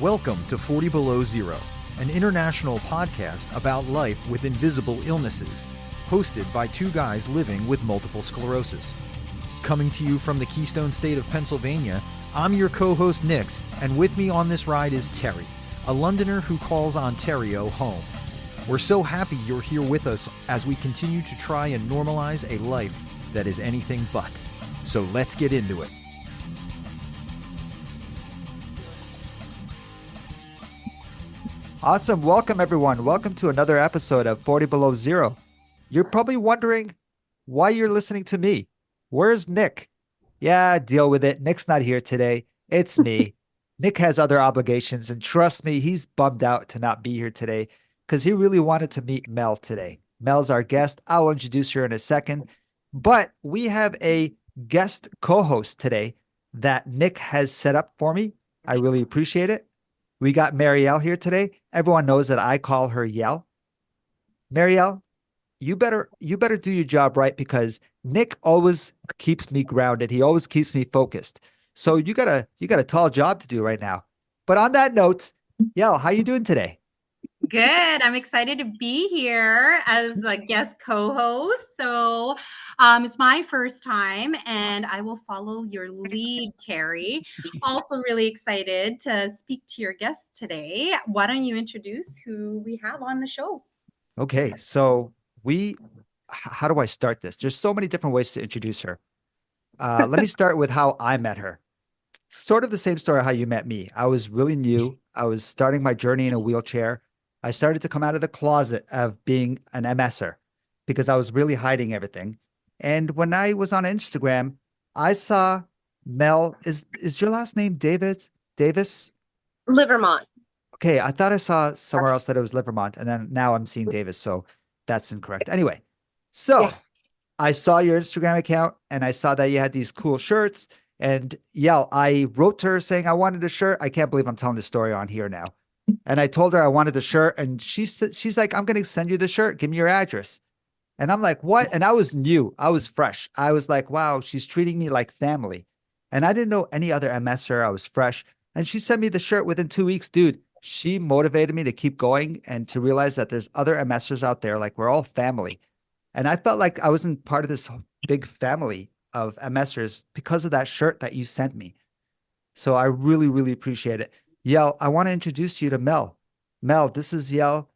Welcome to 40 Below Zero, an international podcast about life with invisible illnesses, hosted by two guys living with multiple sclerosis. Coming to you from the Keystone State of Pennsylvania, I'm your co-host Nix, and with me on this ride is Terry, a Londoner who calls Ontario home. We're so happy you're here with us as we continue to try and normalize a life that is anything but. So let's get into it. Awesome. Welcome, everyone. Welcome to another episode of 40 Below Zero. You're probably wondering why you're listening to me. Where's Nick? Yeah, deal with it. Nick's not here today. It's me. Nick has other obligations, and trust me, he's bummed out to not be here today because he really wanted to meet Mel today. Mel's our guest. I'll introduce her in a second. But we have a guest co-host today that Nick has set up for me. I really appreciate it. We got Marielle here today. Everyone knows that I call her Yell. Marielle, you better do your job right because Nick always keeps me grounded. He always keeps me focused. So you got a tall job to do right now. But on that note, Yell, how you doing today? Good. I'm excited to be here as a guest co-host. So it's my first time and I will follow your lead, Terry. Also really excited to speak to your guest today. Why don't you introduce who we have on the show? Okay, so how do I start this? There's so many different ways to introduce her. Let me start with how I met her. Sort of the same story how you met me. I was really new. I was starting my journey in a wheelchair. I started to come out of the closet of being an MSer because I was really hiding everything. And when I was on Instagram, I saw Mel. Is your last name Davis? Livermont. Okay, I thought I saw somewhere else that it was Livermont, and then now I'm seeing Davis, so that's incorrect. Anyway, so Yeah. I saw your Instagram account, and I saw that you had these cool shirts. And yeah, I wrote to her saying I wanted a shirt. I can't believe I'm telling this story on here now. And I told her I wanted the shirt, and she's like, "I'm going to send you the shirt. Give me your address." And I'm like, "What?" And I was new. I was fresh. I was like, "Wow, she's treating me like family." And I didn't know any other MSer. I was fresh. And she sent me the shirt within 2 weeks, dude. She motivated me to keep going and to realize that there's other MSers out there. Like we're all family. And I felt like I wasn't part of this big family of MSers because of that shirt that you sent me. So I really, really appreciate it. Yell, I want to introduce you to Mel. Mel, this is Yell,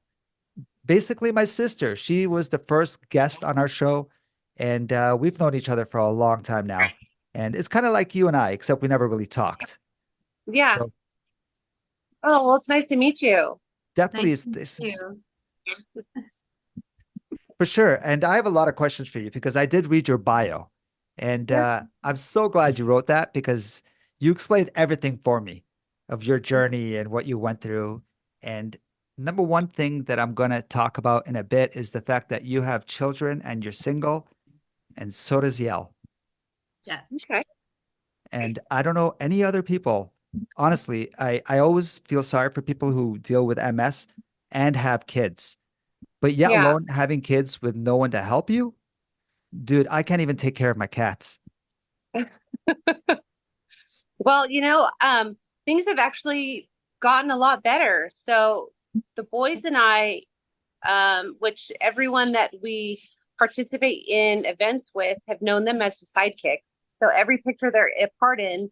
basically my sister. She was the first guest on our show, and we've known each other for a long time now. And it's kind of like you and I, except we never really talked. Yeah. So Oh, well, it's nice to meet you. definitely Nice is to meet you. for sure. And I have a lot of questions for you because I did read your bio. And I'm so glad you wrote that because you explained everything for me of your journey and what you went through. And number one thing that I'm going to talk about in a bit is the fact that you have children and you're single, and so does Yell. Yes. Okay. And I don't know any other people. Honestly, I always feel sorry for people who deal with MS and have kids, but yet Yeah. alone having kids with no one to help you. Dude, I can't even take care of my cats. Well, things have actually gotten a lot better. So the boys and I, which everyone that we participate in events with have known them as the sidekicks. So every picture they're a part in,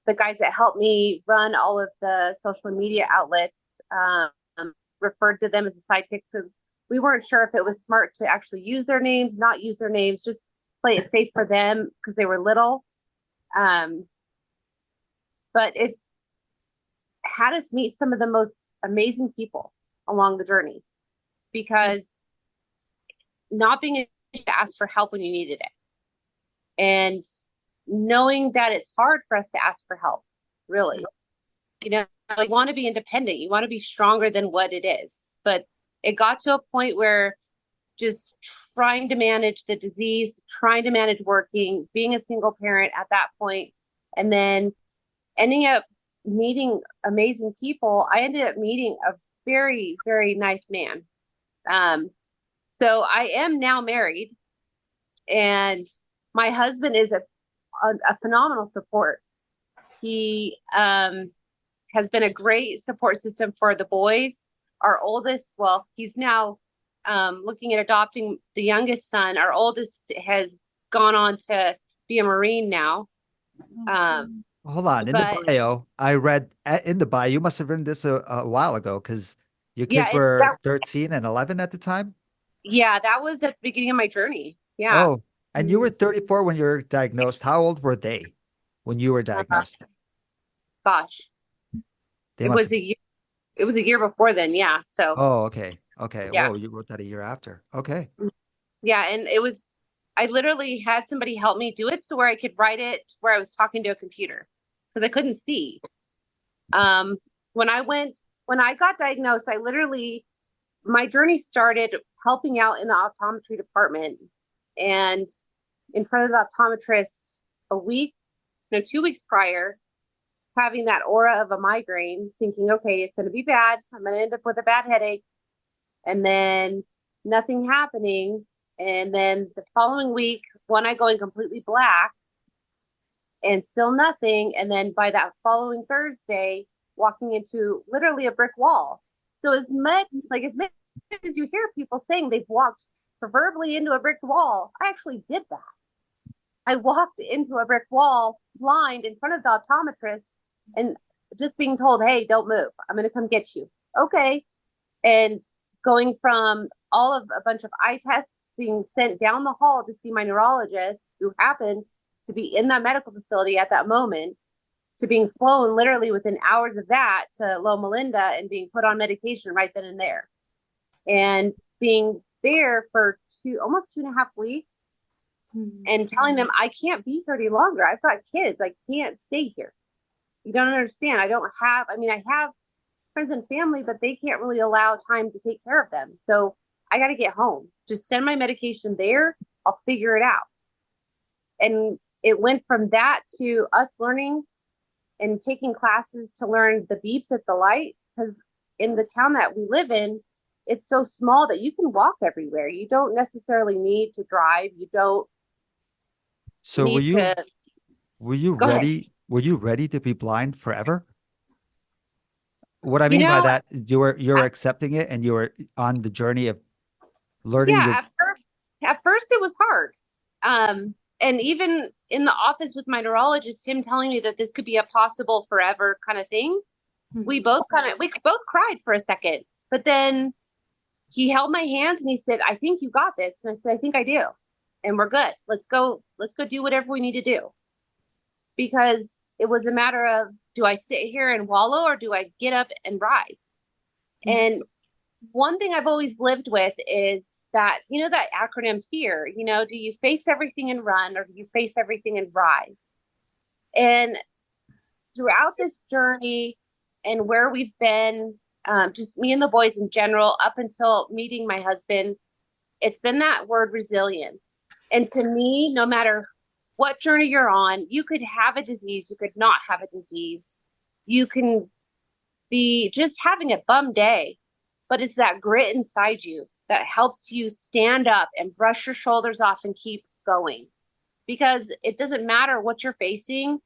the guys that help me run all of the social media outlets referred to them as the sidekicks because we weren't sure if it was smart to actually use their names, not use their names, just play it safe for them because they were little. But it's had us meet some of the most amazing people along the journey because not being able to ask for help when you needed it and knowing that it's hard for us to ask for help, really. You want to be independent. You want to be stronger than what it is. But it got to a point where just trying to manage the disease, trying to manage working, being a single parent at that point, and then ending up meeting amazing people. I ended up meeting a very, very nice man. So I am now married, and my husband is a phenomenal support. He has been a great support system for the boys. Our oldest, well, he's now looking at adopting the youngest son. Our oldest has gone on to be a Marine now. Hold on. In the But bio, I read in the bio, you must have written this a while ago because your yeah, kids were 13 and 11 at the time. that was at the beginning of my journey. Yeah. Oh, and you were 34 when you were diagnosed. How old were they when you were diagnosed? Gosh, They it must was have. a year. It was a year before then. Yeah. So Oh, okay. Okay. yeah. Whoa, you wrote that a year after. Okay. Yeah, and it was, I literally had somebody help me do it so where I could write it where I was talking to a computer because I couldn't see. Um, when I got diagnosed, my journey started helping out in the optometry department and in front of the optometrist a week, no, 2 weeks prior, having that aura of a migraine, thinking, okay, it's going to be bad. I'm going to end up with a bad headache. And then nothing happening. And then the following week, one eye going completely black and still nothing. And then by that following Thursday, walking into literally a brick wall. So as much as you hear people saying they've walked proverbially into a brick wall, I actually did that. I walked into a brick wall blind in front of the optometrist and just being told, hey, don't move. I'm going to come get you. Okay. And going from a bunch of eye tests being sent down the hall to see my neurologist who happened to be in that medical facility at that moment to being flown literally within hours of that to Loma Linda and being put on medication right then and there. And being there for almost 2.5 weeks and telling them I can't be here any longer. I've got kids. I can't stay here. You don't understand. I have friends and family, but they can't really allow time to take care of them. So I got to get home. Just send my medication there. I'll figure it out. And it went from that to us learning and taking classes to learn the beeps at the light. Because in the town that we live in, it's so small that you can walk everywhere. You don't necessarily need to drive. You don't So need to. were you Go ahead. ready? Were you ready to be blind forever? What I You mean by know, that, you're accepting it and you were on the journey of learning yeah, at first it was hard. And even in the office with my neurologist, him telling me that this could be a possible forever kind of thing, we both cried for a second. But then he held my hands and he said, I think you got this. And I said, I think I do. And we're good. Let's go do whatever we need to do. Because it was a matter of, do I sit here and wallow or do I get up and rise? And one thing I've always lived with is that, that acronym FEAR, do you face everything and run or do you face everything and rise? And throughout this journey and where we've been, just me and the boys in general, up until meeting my husband, it's been that word resilient. And to me, no matter what journey you're on, you could have a disease, you could not have a disease. You can be just having a bum day, but it's that grit inside you that helps you stand up and brush your shoulders off and keep going. Because it doesn't matter what you're facing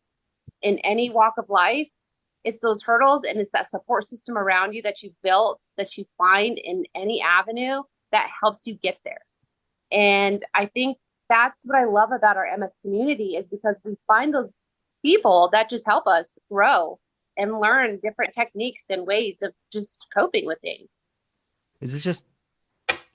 in any walk of life, it's those hurdles and it's that support system around you that you've built, that you find in any avenue that helps you get there. And I think that's what I love about our MS community is because we find those people that just help us grow and learn different techniques and ways of just coping with things. Is it just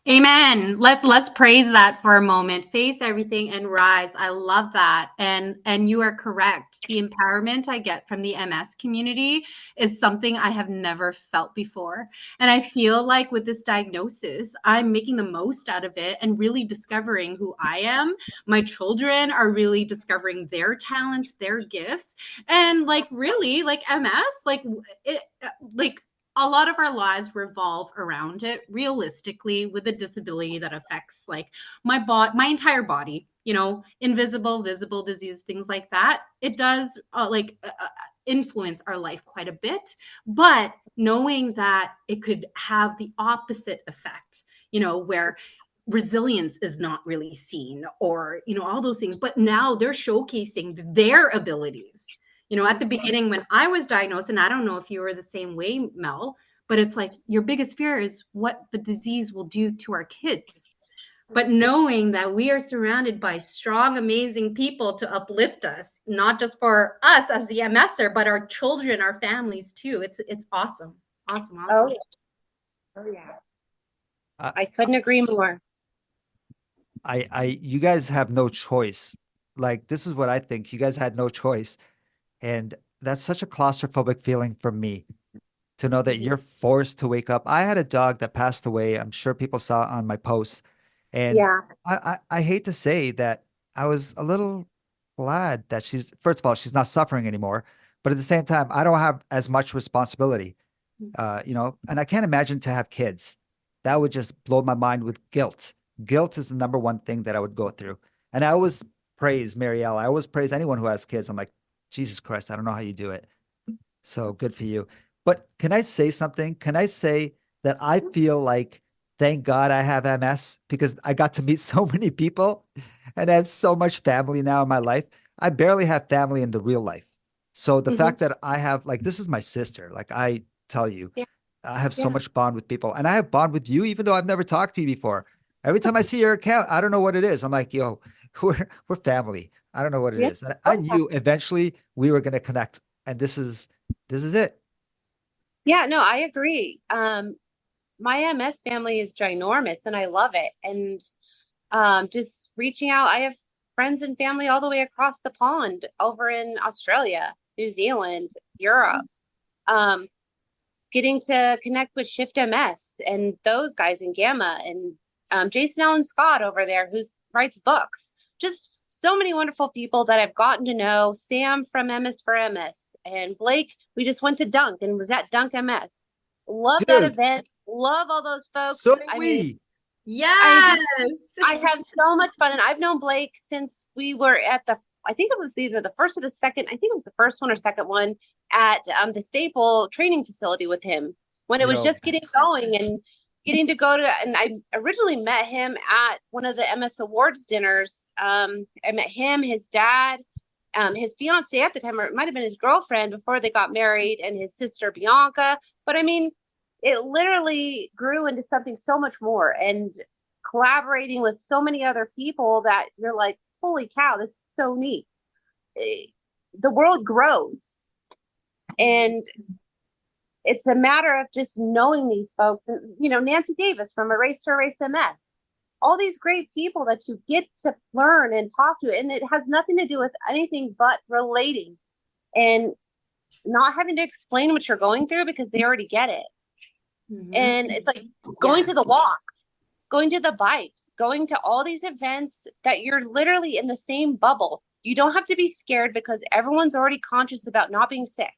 Amen. Let's praise that for a moment. Face everything and rise. I love that. And you are correct. The empowerment I get from the MS community is something I have never felt before. And I feel like with this diagnosis, I'm making the most out of it and really discovering who I am. My children are really discovering their talents, their gifts, and really MS, a lot of our lives revolve around it realistically with a disability that affects my entire body, invisible, visible disease, things like that. It does influence our life quite a bit, but knowing that it could have the opposite effect, where resilience is not really seen or, all those things, but now they're showcasing their abilities. You know, at the beginning when I was diagnosed, and I don't know if you were the same way, Mel, but it's like your biggest fear is what the disease will do to our kids. But knowing that we are surrounded by strong, amazing people to uplift us, not just for us as the MSer, but our children, our families too. It's awesome. Awesome. Oh, Awesome. yeah. Oh, yeah. Uh, I couldn't agree more. you guys have no choice. Like, this is what I think. You guys had no choice. And that's such a claustrophobic feeling for me to know that you're forced to wake up. I had a dog that passed away. I'm sure people saw it on my posts. And Yeah. I hate to say that I was a little glad that first of all, she's not suffering anymore. But at the same time, I don't have as much responsibility, and I can't imagine to have kids. That would just blow my mind with guilt. Guilt is the number one thing that I would go through. And I always praise Marielle. I always praise anyone who has kids. I'm like, Jesus Christ, I don't know how you do it. So good for you. But can I say something? Can I say that I feel like thank God I have MS because I got to meet so many people and I have so much family now in my life. I barely have family in the real life. So the fact that I have, like, this is my sister. Like, I tell you, Yeah. I have so Yeah. much bond with people, and I have bond with you, even though I've never talked to you before. Every time I see your account, I don't know what it is. I'm like, yo, we're family. I don't know what it Yeah. is. And I knew eventually we were going to connect, and this is it. Yeah, no, I agree. My MS family is ginormous and I love it. And just reaching out, I have friends and family all the way across the pond over in Australia, New Zealand, Europe. Um, Getting to connect with Shift MS and those guys in Gamma and Jason Allen Scott over there who writes books. Just so many wonderful people that I've gotten to know. Sam from MS for MS and Blake, we just went to Dunk and was at Dunk MS. Love that Dude, event. Love all those folks. so do I mean, we. Yes. I have so much fun. And I've known Blake since we were at I think it was either the first or the second, I think it was the first one or second one at the Staple training facility with him when it You was know, just getting going and getting to go to, and I originally met him at one of the MS Awards dinners. I met him, his dad, his fiance at the time, or it might have been his girlfriend before they got married, and his sister Bianca. But I mean, it literally grew into something so much more and collaborating with so many other people that you're like, holy cow, this is so neat. The world grows. And it's a matter of just knowing these folks. And, Nancy Davis from Erase to Erase MS, all these great people that you get to learn and talk to. And it has nothing to do with anything but relating and not having to explain what you're going through because they already get it. And it's like going to the walk, going to the bikes, going to all these events that you're literally in the same bubble. You don't have to be scared because everyone's already conscious about not being sick.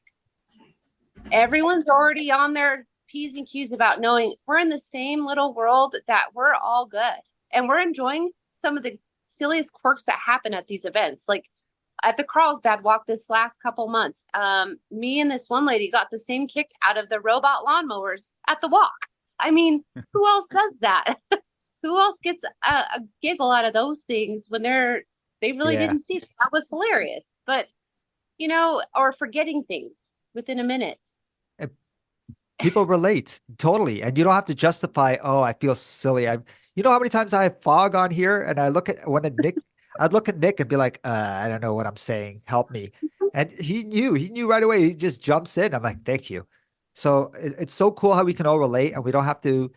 Everyone's already on their P's and Q's about knowing we're in the same little world, that we're all good. And we're enjoying some of the silliest quirks that happen at these events. Like at the Carlsbad walk this last couple months, me and this one lady got the same kick out of the robot lawnmowers at the walk. I mean, who else does that? Who else gets a giggle out of those things when they really didn't see that? That was hilarious. But, or forgetting things within a minute. People relate totally. And you don't have to justify, oh, I feel silly. You know how many times I have fog on here and I'd look at Nick and be like, I don't know what I'm saying. Help me. And he knew right away. He just jumps in. I'm like, thank you. So it's so cool how we can all relate and we don't have to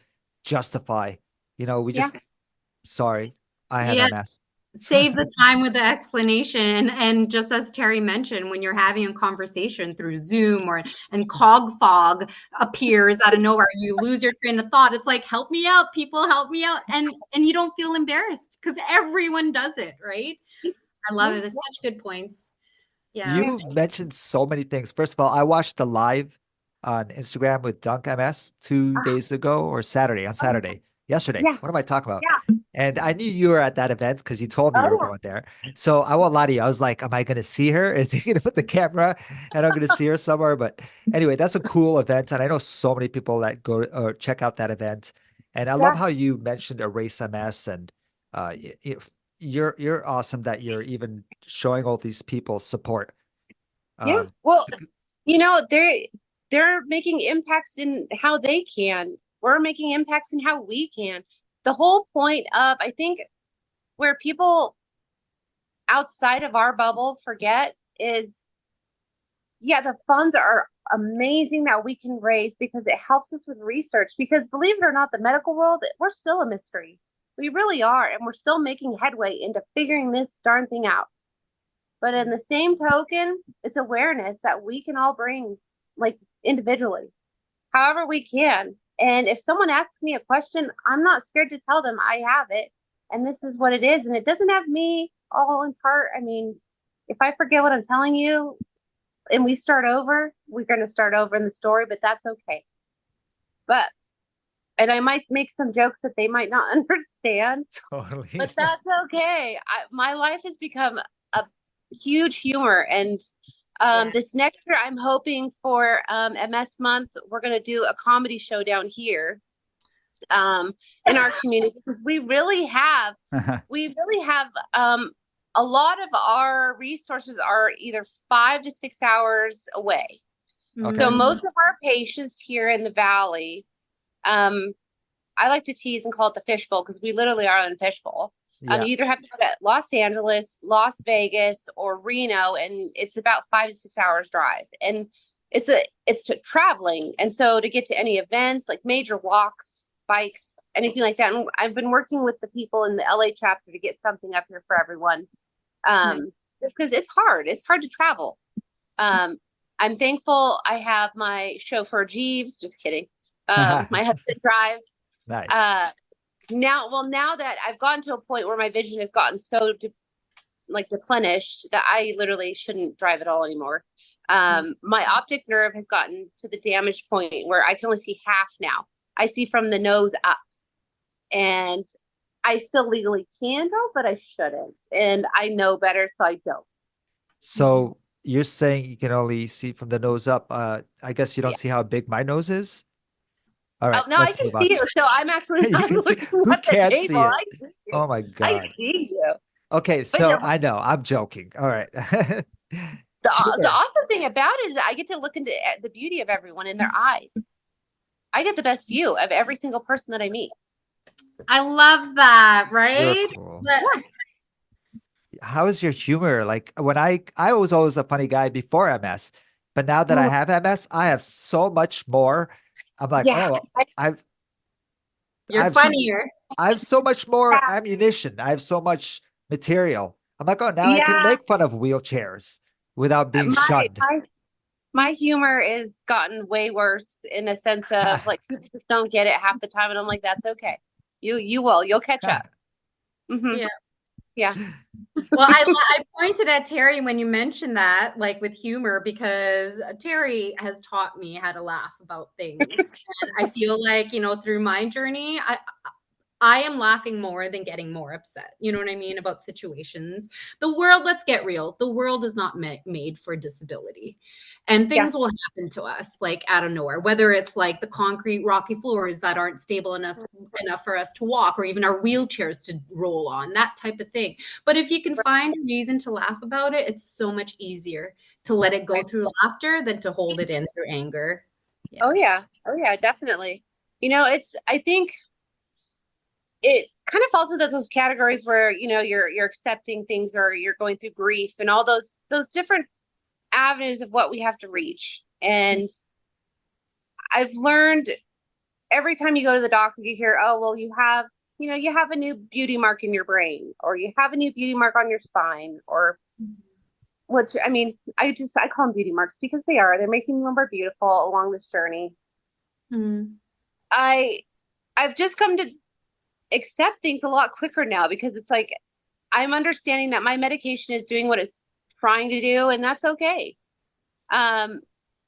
justify, we just, sorry, I have MS. Save the time with the explanation. And just as Terry mentioned, when you're having a conversation through Zoom and cog fog appears out of nowhere, you lose your train of thought. It's like, help me out, people, help me out. And you don't feel embarrassed because everyone does it, right? I love it. It's such good points. Yeah. You mentioned so many things. First of all, I watched the live on Instagram with Dunk MS 2 days ago or Saturday. Yesterday. Yeah. What am I talking about? Yeah. And I knew you were at that event because you told me you were going there. So I won't lie to you. I was like, am I going to see her? And they're going to put the camera and I'm going to see her somewhere. But anyway, that's a cool event. And I know so many people that go or check out that event. And I love how you mentioned Erase MS and you're awesome that you're even showing all these people support. Yeah. Um, Well, they're making impacts in how they can. We're making impacts in how we can. The whole point of, I think, where people outside of our bubble forget is, yeah, the funds are amazing that we can raise because it helps us with research. Because believe it or not, the medical world, we're still a mystery. We really are. And we're still making headway into figuring this darn thing out. But in the same token, it's awareness that we can all bring, like, individually, however we can. And if someone asks me a question, I'm not scared to tell them I have it. And this is what it is. And it doesn't have me all in part. I mean, if I forget what I'm telling you and we start over, we're going to start over in the story, but that's okay. And I might make some jokes that they might not understand, Totally. but that's okay. My life has become a huge humor. And this next year, I'm hoping for MS month, we're going to do a comedy show down here in our community. We really have a lot of our resources are either 5 to 6 hours away. Okay. So most of our patients here in the Valley, I like to tease and call it the fishbowl because we literally are in fishbowl. Yeah. You either have to go to Los Angeles, Las Vegas, or Reno, and it's about 5 to 6 hours drive. And it's traveling. And so to get to any events, like major walks, bikes, anything like that. And I've been working with the people in the LA chapter to get something up here for everyone. Because it's hard. It's hard to travel. I'm thankful I have my chauffeur Jeeves. Just kidding. My husband drives. Nice. Now that I've gotten to a point where my vision has gotten so replenished that I literally shouldn't drive at all anymore. My optic nerve has gotten to the damaged point where I can only see half now. I see from the nose up, and I still legally can go, but I shouldn't. And I know better, so I don't. So you're saying you can only see from the nose up. I guess you don't see how big my nose is. All right. Oh, no, I can see you. So I'm actually You not can see. looking Who at the can't see table. it? I see you. Oh my I God. see you. Okay, so I know I'm joking. All right. The Sure. awesome thing about it is that I get to look into the beauty of everyone in their eyes. I get the best view of every single person that I meet. I love that, right? You're cool. But- How is your humor? Like when I was always a funny guy before MS, but now that I have MS, I have so much more. I'm like, Yeah. You're funnier. I have so much more ammunition. I have so much material. I'm like, oh, now I can make fun of wheelchairs without being shunned. My humor is gotten way worse in a sense of like people just don't get it half the time, and I'm like, that's okay. You'll catch up. Yeah. Yeah. Well, I pointed at Terry when you mentioned that, like with humor, because Terry has taught me how to laugh about things. And I feel like, through my journey, I am laughing more than getting more upset. You know what I mean? About situations. The world, let's get real. The world is not made for disability. And things will happen to us like out of nowhere, whether it's like the concrete rocky floors that aren't stable enough for us to walk, or even our wheelchairs to roll on, that type of thing. But if you can find a reason to laugh about it, it's so much easier to let it go through laughter than to hold it in through anger. Yeah. Oh yeah, definitely. I think it kind of falls into those categories where, you're accepting things, or you're going through grief and all those different avenues of what we have to reach. And I've learned every time you go to the doctor, you hear, oh, well, you have a new beauty mark in your brain, or you have a new beauty mark on your spine, or which, I mean, I call them beauty marks because they're making me more beautiful along this journey. I've just come to accept things a lot quicker now, because it's like I'm understanding that my medication is doing what it's trying to do, and that's okay. And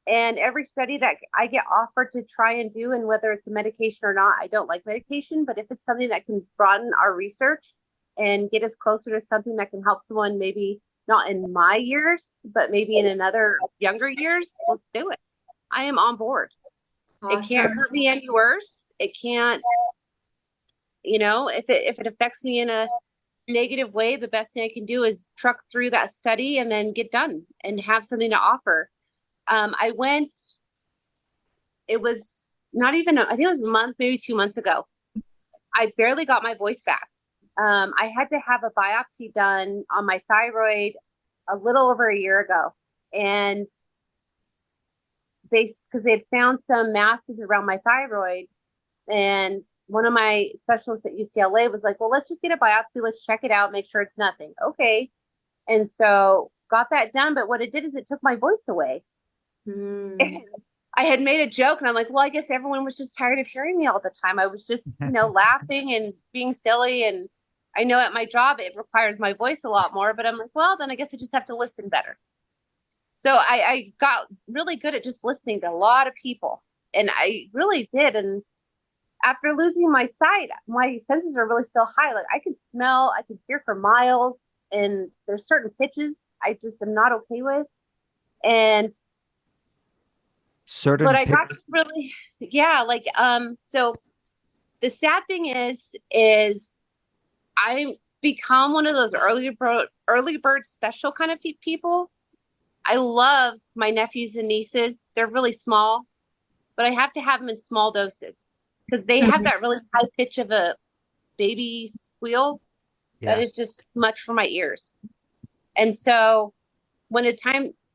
every study that I get offered to try and do, and whether it's a medication or not, I don't like medication, but if it's something that can broaden our research and get us closer to something that can help someone, maybe not in my years, but maybe in another younger years, let's do it. I am on board. Awesome. It can't hurt me any worse. It can't, if it affects me in a negative way, the best thing I can do is truck through that study and then get done and have something to offer. I went, it was not even, I think it was a month, maybe 2 months ago. I barely got my voice back. I had to have a biopsy done on my thyroid a little over a year ago. And because they had found some masses around my thyroid, and one of my specialists at UCLA was like, well, let's just get a biopsy. Let's check it out, make sure it's nothing. Okay. And so got that done. But what it did is it took my voice away. Mm. I had made a joke and I'm like, well, I guess everyone was just tired of hearing me all the time. I was just, laughing and being silly. And I know at my job, it requires my voice a lot more, but I'm like, well, then I guess I just have to listen better. So I got really good at just listening to a lot of people, and I really did. And after losing my sight, my senses are really still high. Like I can smell, I can hear for miles, and there's certain pitches I just am not okay with. And but I got to really, so the sad thing is I become one of those early bird special kind of people. I love my nephews and nieces. They're really small, but I have to have them in small doses because they have that really high pitch of a baby squeal that is just much for my ears. And so when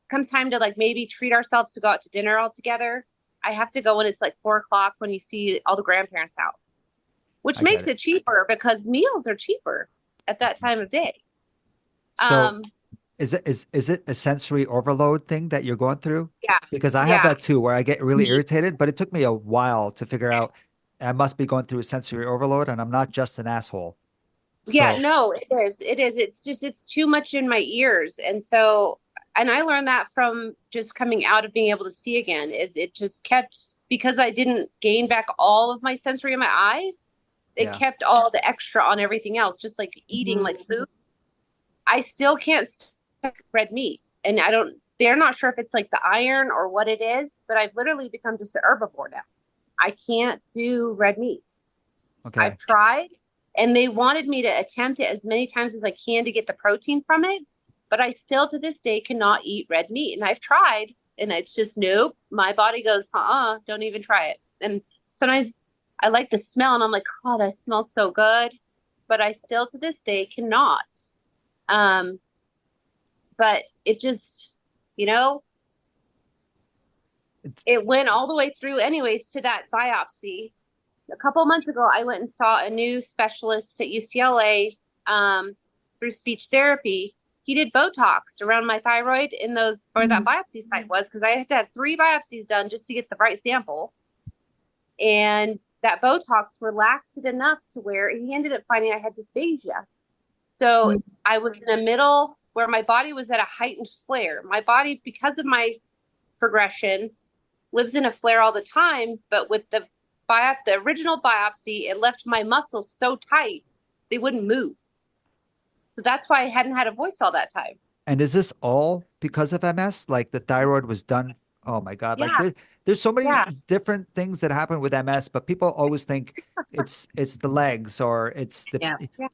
comes time to like maybe treat ourselves to go out to dinner all together, I have to go when it's like 4:00 when you see all the grandparents out, which makes it cheaper because meals are cheaper at that time of day. So is it a sensory overload thing that you're going through? Yeah. Because I have that too, where I get really irritated, but it took me a while to figure out I must be going through a sensory overload and I'm not just an asshole. Yeah, no, it is. It is. It's too much in my ears. And so, and I learned that from just coming out of being able to see again, is it just kept, because I didn't gain back all of my sensory in my eyes, it kept all the extra on everything else, just like eating like food. I still can't stick red meat. And they're not sure if it's like the iron or what it is, but I've literally become just an herbivore now. I can't do red meat. Okay. I've tried, and they wanted me to attempt it as many times as I can to get the protein from it. But I still to this day cannot eat red meat. And I've tried, and it's just, nope. My body goes, don't even try it. And sometimes I like the smell, and I'm like, oh, that smells so good. But I still to this day cannot. But it just, it went all the way through anyways to that biopsy. A couple of months ago, I went and saw a new specialist at UCLA through speech therapy. He did Botox around my thyroid in where that biopsy site was, because I had to have 3 biopsies done just to get the right sample. And that Botox relaxed it enough to where he ended up finding I had dysphagia. So I was in a middle where my body was at a heightened flare. My body, because of my progression, lives in a flare all the time. But with the original biopsy, it left my muscles so tight they wouldn't move. So that's why I hadn't had a voice all that time. And is this all because of MS? Like the thyroid was done? Oh my God. Yeah. Like there's so many different things that happen with MS, but people always think it's the legs or it's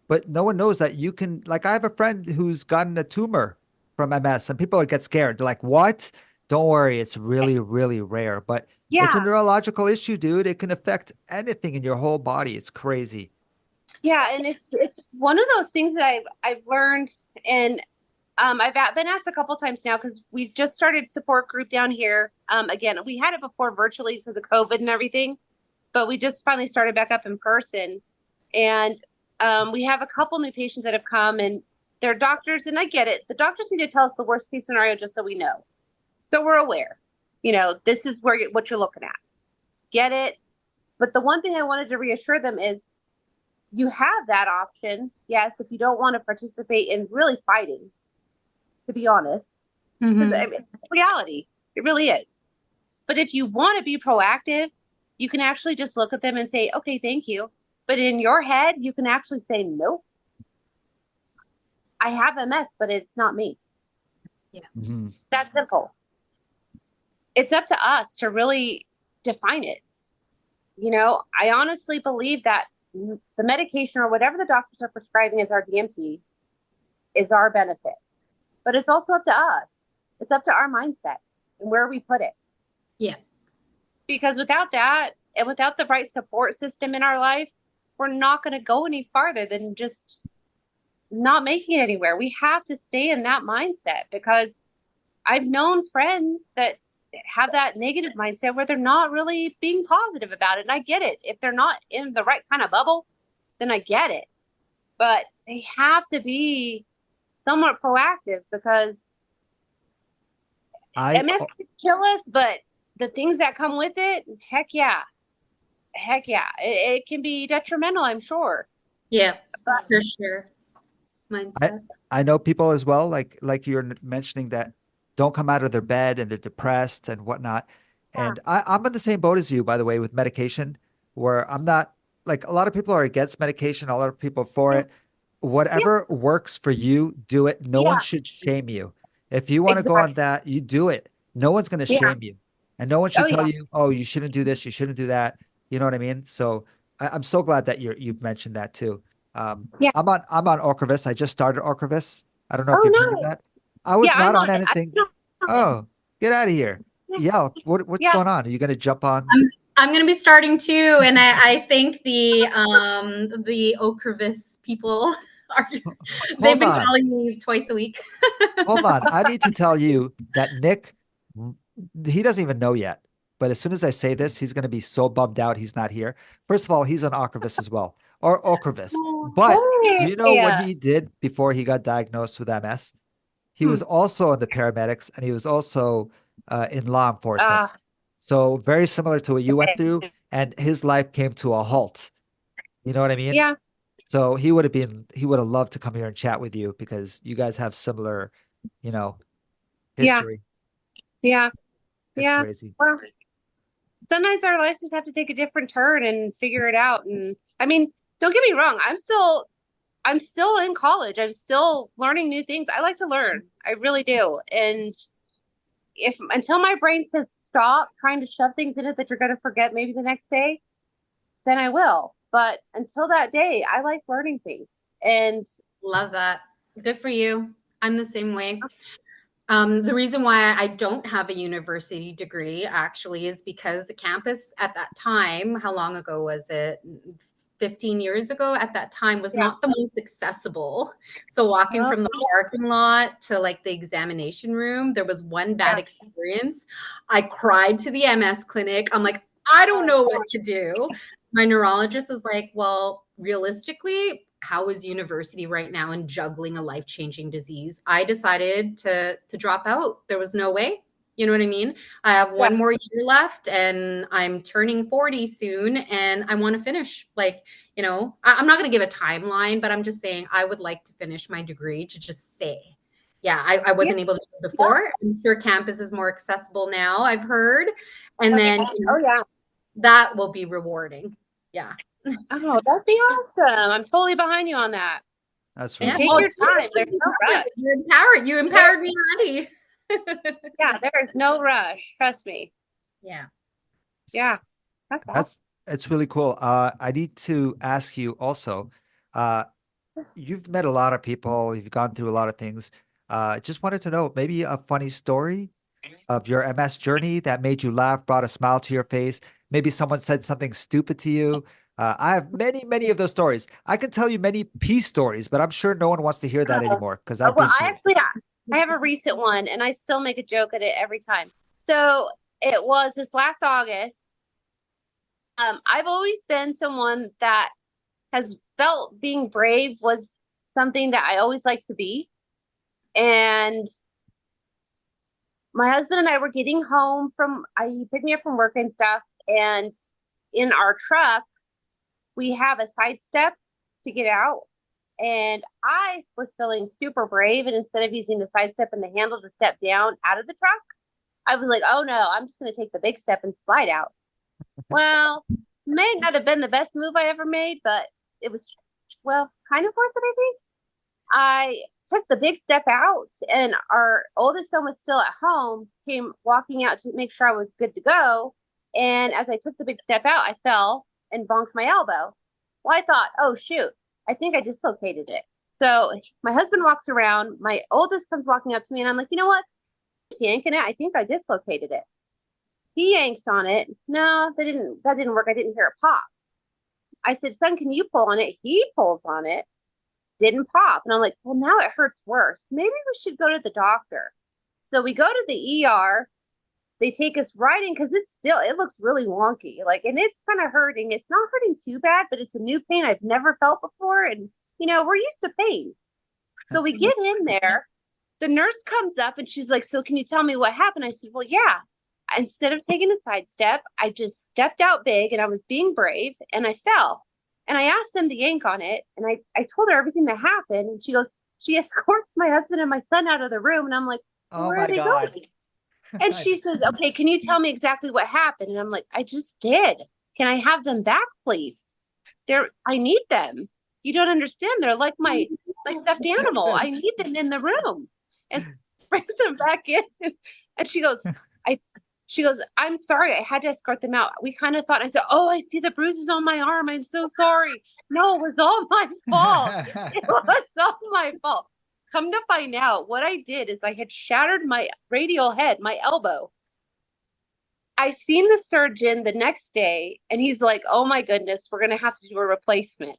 but no one knows that you can, like I have a friend who's gotten a tumor from MS and people get scared. They're like, what? Don't worry. It's really, really rare, but it's a neurological issue, dude. It can affect anything in your whole body. It's crazy. Yeah. And it's one of those things that I've learned, and I've been asked a couple times now because we've just started support group down here. Again, we had it before virtually because of COVID and everything, but we just finally started back up in person. And we have a couple new patients that have come, and they're doctors, and I get it. The doctors need to tell us the worst case scenario just so we know. So we're aware, this is what you're looking at. Get it? But the one thing I wanted to reassure them is you have that option. Yes, if you don't want to participate in really fighting, to be honest, because it's reality. It really is. But if you want to be proactive, you can actually just look at them and say, okay, thank you. But in your head, you can actually say, nope, I have MS, but it's not me. Yeah. That simple. It's up to us to really define it. I honestly believe that the medication or whatever the doctors are prescribing as our DMT is our benefit. But it's also up to us. It's up to our mindset and where we put it. Yeah. Because without that and without the right support system in our life, we're not going to go any farther than just not making it anywhere. We have to stay in that mindset, because I've known friends that have that negative mindset where they're not really being positive about it. And I get it. If they're not in the right kind of bubble, then I get it. But they have to be somewhat proactive, because MS can kill us, but the things that come with it, heck yeah. It can be detrimental, I'm sure. Yeah, for sure. Mindset. I know people as well, like you're mentioning, that don't come out of their bed and they're depressed and whatnot. And I'm in the same boat as you, by the way, with medication, where I'm not, like, a lot of people are against medication, a lot of people are for it. Whatever works for you, do it. No one should shame you. If you want to go on that, you do it. No one's going to shame you. And no one should tell you, oh, you shouldn't do this, you shouldn't do that. You know what I mean? So I'm so glad that you've mentioned that too. I'm on Ocrevus. I just started Ocrevus. I don't know if you've heard of that. I was not on anything. Oh, get out of here. Yeah. What's going on? Are you going to jump on? I'm going to be starting too. And I think the Ocrevus people they've been calling me twice a week. Hold on. I need to tell you that Nick, he doesn't even know yet. But as soon as I say this, he's going to be so bummed out he's not here. First of all, he's on Ocrevus as well, or Ocrevus. But do you know what he did before he got diagnosed with MS? He was also in the paramedics, and he was also in law enforcement. So very similar to what you went through, and his life came to a halt. You know what I mean? Yeah. So he would have loved to come here and chat with you, because you guys have similar, history. Yeah. It's crazy. Well, sometimes our lives just have to take a different turn and figure it out. And I mean, don't get me wrong. I'm still in college. I'm still learning new things. I like to learn. I really do. And until my brain says stop trying to shove things in it that you're going to forget maybe the next day, then I will. But until that day, I like learning things. And love that. Good for you. I'm the same way. The reason why I don't have a university degree actually is because the campus at that time, how long ago was it? 15 years ago at that time, was not the most accessible. So walking from the parking lot to like the examination room, there was one bad experience. I cried to the MS clinic. I'm like, I don't know what to do. My neurologist was like, well, realistically, how is university right now in juggling a life-changing disease? I decided to drop out. There was no way. You know what I mean? I have one more year left, and I'm turning 40 soon, and I want to finish. Like, I'm not going to give a timeline, but I'm just saying I would like to finish my degree to just say, I wasn't able to do it before. I'm sure campus is more accessible now, I've heard. And then that will be rewarding. Yeah. Oh, that'd be awesome. I'm totally behind you on that. That's right. Take your time. There's no rush. You empowered me already. Yeah, there's no rush. Trust me. Yeah. Yeah. It's really cool. I need to ask you also, you've met a lot of people, you've gone through a lot of things. Just wanted to know maybe a funny story of your MS journey that made you laugh, brought a smile to your face. Maybe someone said something stupid to you. I have many, many of those stories. I can tell you many peace stories, but I'm sure no one wants to hear that anymore, because I have a recent one, and I still make a joke at it every time. So it was this last August. I've always been someone that has felt being brave was something that I always liked to be. And my husband and I were getting home he picked me up from work and stuff. And in our truck, we have a side step to get out. And I was feeling super brave. And instead of using the side step and the handle to step down out of the truck, I was like, oh no, I'm just going to take the big step and slide out. Well, may not have been the best move I ever made, but it was, kind of worth it, I think. I took the big step out, and our oldest son was still at home, came walking out to make sure I was good to go. And as I took the big step out, I fell and bonked my elbow. Well, I thought, oh shoot, I think I dislocated it. So my husband walks around. My oldest comes walking up to me, and I'm like, you know what? Yanking it. I think I dislocated it. He yanks on it. No, that didn't work. I didn't hear it pop. I said, son, can you pull on it? He pulls on it. Didn't pop. And I'm like, well, now it hurts worse. Maybe we should go to the doctor. So we go to the ER. They take us right in because it looks really wonky. Like, and it's kind of hurting. It's not hurting too bad, but it's a new pain I've never felt before. And, we're used to pain. So we get in there. The nurse comes up and she's like, so can you tell me what happened? I said, well, yeah. Instead of taking a side step, I just stepped out big and I was being brave and I fell. And I asked them to yank on it. And I told her everything that happened. And she escorts my husband and my son out of the room. And I'm like, well, where are they going? And she says, okay, can you tell me exactly what happened? And I'm like, I just did. Can I have them back, please? I need them. You don't understand. They're like my stuffed animal. I need them in the room. And brings them back in. And she goes, I'm sorry. I had to escort them out. We kind of thought, I said, oh, I see the bruises on my arm. I'm so sorry. No, it was all my fault. It was all my fault. Come to find out, what I did is I had shattered my radial head, my elbow. I seen the surgeon the next day and he's like, oh my goodness, we're going to have to do a replacement.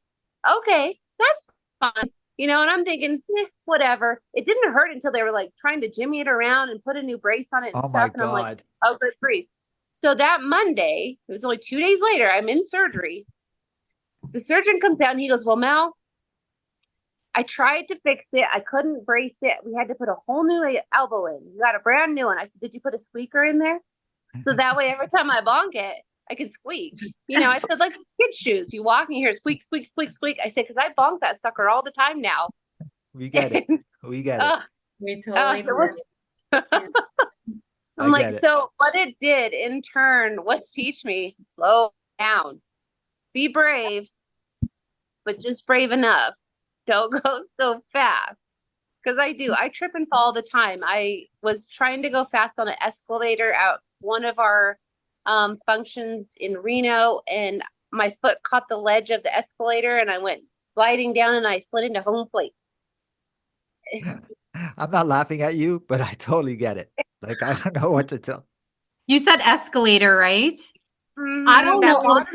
Okay, that's fine. And I'm thinking, whatever. It didn't hurt until they were like trying to jimmy it around and put a new brace on it and stuff. And I'm like, oh, good grief. So that Monday, it was only 2 days later, I'm in surgery. The surgeon comes out and he goes, well, Mel, I tried to fix it. I couldn't brace it. We had to put a whole new elbow in. You got a brand new one. I said, did you put a squeaker in there? So that way, every time I bonk it, I can squeak. I said, like kid shoes. You walk and you hear squeak, squeak, squeak, squeak. I said, because I bonk that sucker all the time now. We get it. We get it. We totally I'm like, so what it did in turn was teach me, slow down, be brave, but just brave enough. Don't go so fast. Because I trip and fall all the time. I was trying to go fast on an escalator out one of our functions in Reno, and my foot caught the ledge of the escalator and I went sliding down and I slid into home plate. I'm not laughing at you, but I totally get it. Like, I don't know what to tell. You said escalator, right? Mm-hmm. I don't know.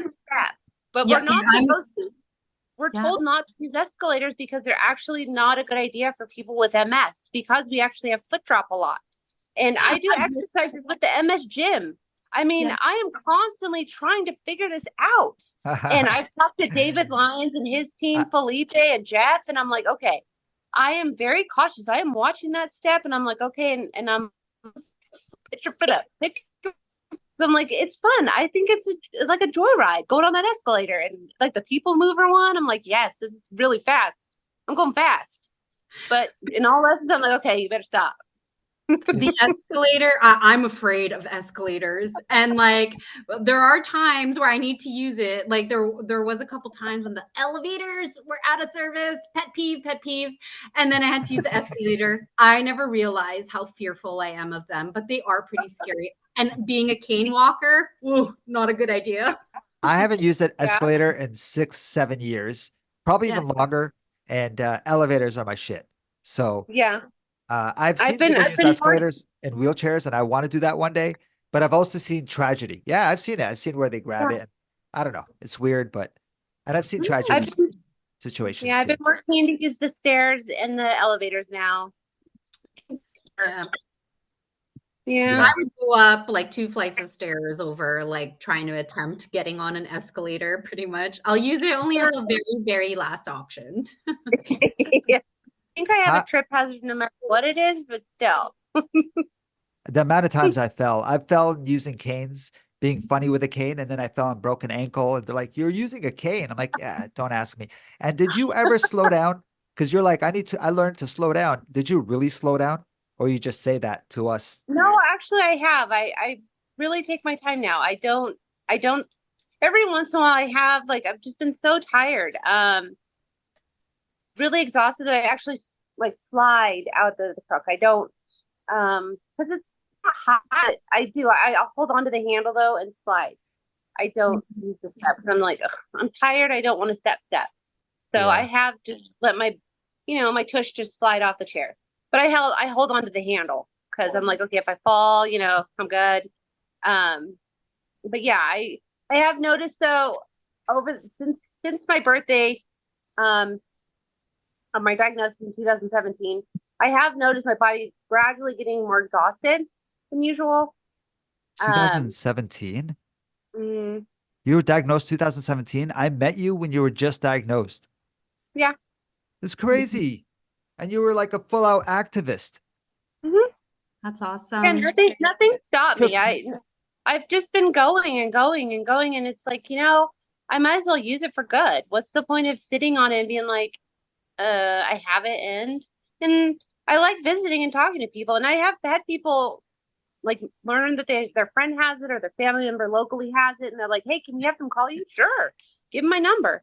But we're not supposed to. We're told not to use escalators because they're actually not a good idea for people with MS because we actually have foot drop a lot. And I do exercises with the MS gym. I mean, I am constantly trying to figure this out. And I've talked to David Lyons and his team, Felipe and Jeff, and I'm like, okay, I am very cautious. I am watching that step and I'm like, okay, and I'm put your foot up. I'm like, it's fun. I think it's like a joyride going on that escalator and like the people mover one. I'm like, yes, this is really fast. I'm going fast. But in all lessons, I'm like, okay, you better stop. The escalator, I'm afraid of escalators. And like, there are times where I need to use it. Like there was a couple times when the elevators were out of service, pet peeve. And then I had to use the escalator. I never realized how fearful I am of them, but they are pretty scary. And being a cane walker, not a good idea. I haven't used an escalator in 6-7 years, probably even longer. And elevators are my shit. So I've seen people use escalators in wheelchairs, and I want to do that one day. But I've also seen tragedy. Yeah, I've seen it. I've seen where they grab it. I don't know. It's weird, and I've seen tragedy situations. Yeah, I've been working to use the stairs and the elevators now. Yeah. I would go up like 2 flights of stairs over like trying to attempt getting on an escalator pretty much. I'll use it only as a very, very last option. I think I have a trip hazard no matter what it is, but still. The amount of times I fell using canes, being funny with a cane, and then I fell on broken ankle, and they're like, you're using a cane. I'm like, yeah, don't ask me. And did you ever slow down? Because you're like, I learned to slow down. Did you really slow down? Or you just say that to us? No, actually I have. I really take my time now. I don't, every once in a while I have, like, I've just been so tired. Really exhausted that I actually like slide out the truck. I don't, because it's not hot. I'll hold on to the handle though and slide. I don't use the steps. I'm like, ugh, I'm tired. I don't want to step. So Yeah. I have to let my, my tush just slide off the chair. But I hold on to the handle because I'm like, okay, if I fall, I'm good. But yeah, I have noticed though since my birthday, of my diagnosis in 2017, I have noticed my body gradually getting more exhausted than usual. 2017? Mm, You were diagnosed 2017? I met you when you were just diagnosed. yeah. It's crazy. And you were like a full out activist. Mm-hmm. That's awesome. And nothing stopped Took- me. I've just been going and going and going, and it's like, I might as well use it for good. What's the point of sitting on it and being like, I have it and I like visiting and talking to people, and I have had people like learn that their friend has it or their family member locally has it, and they're like, hey, can we have them call you? Sure, give them my number.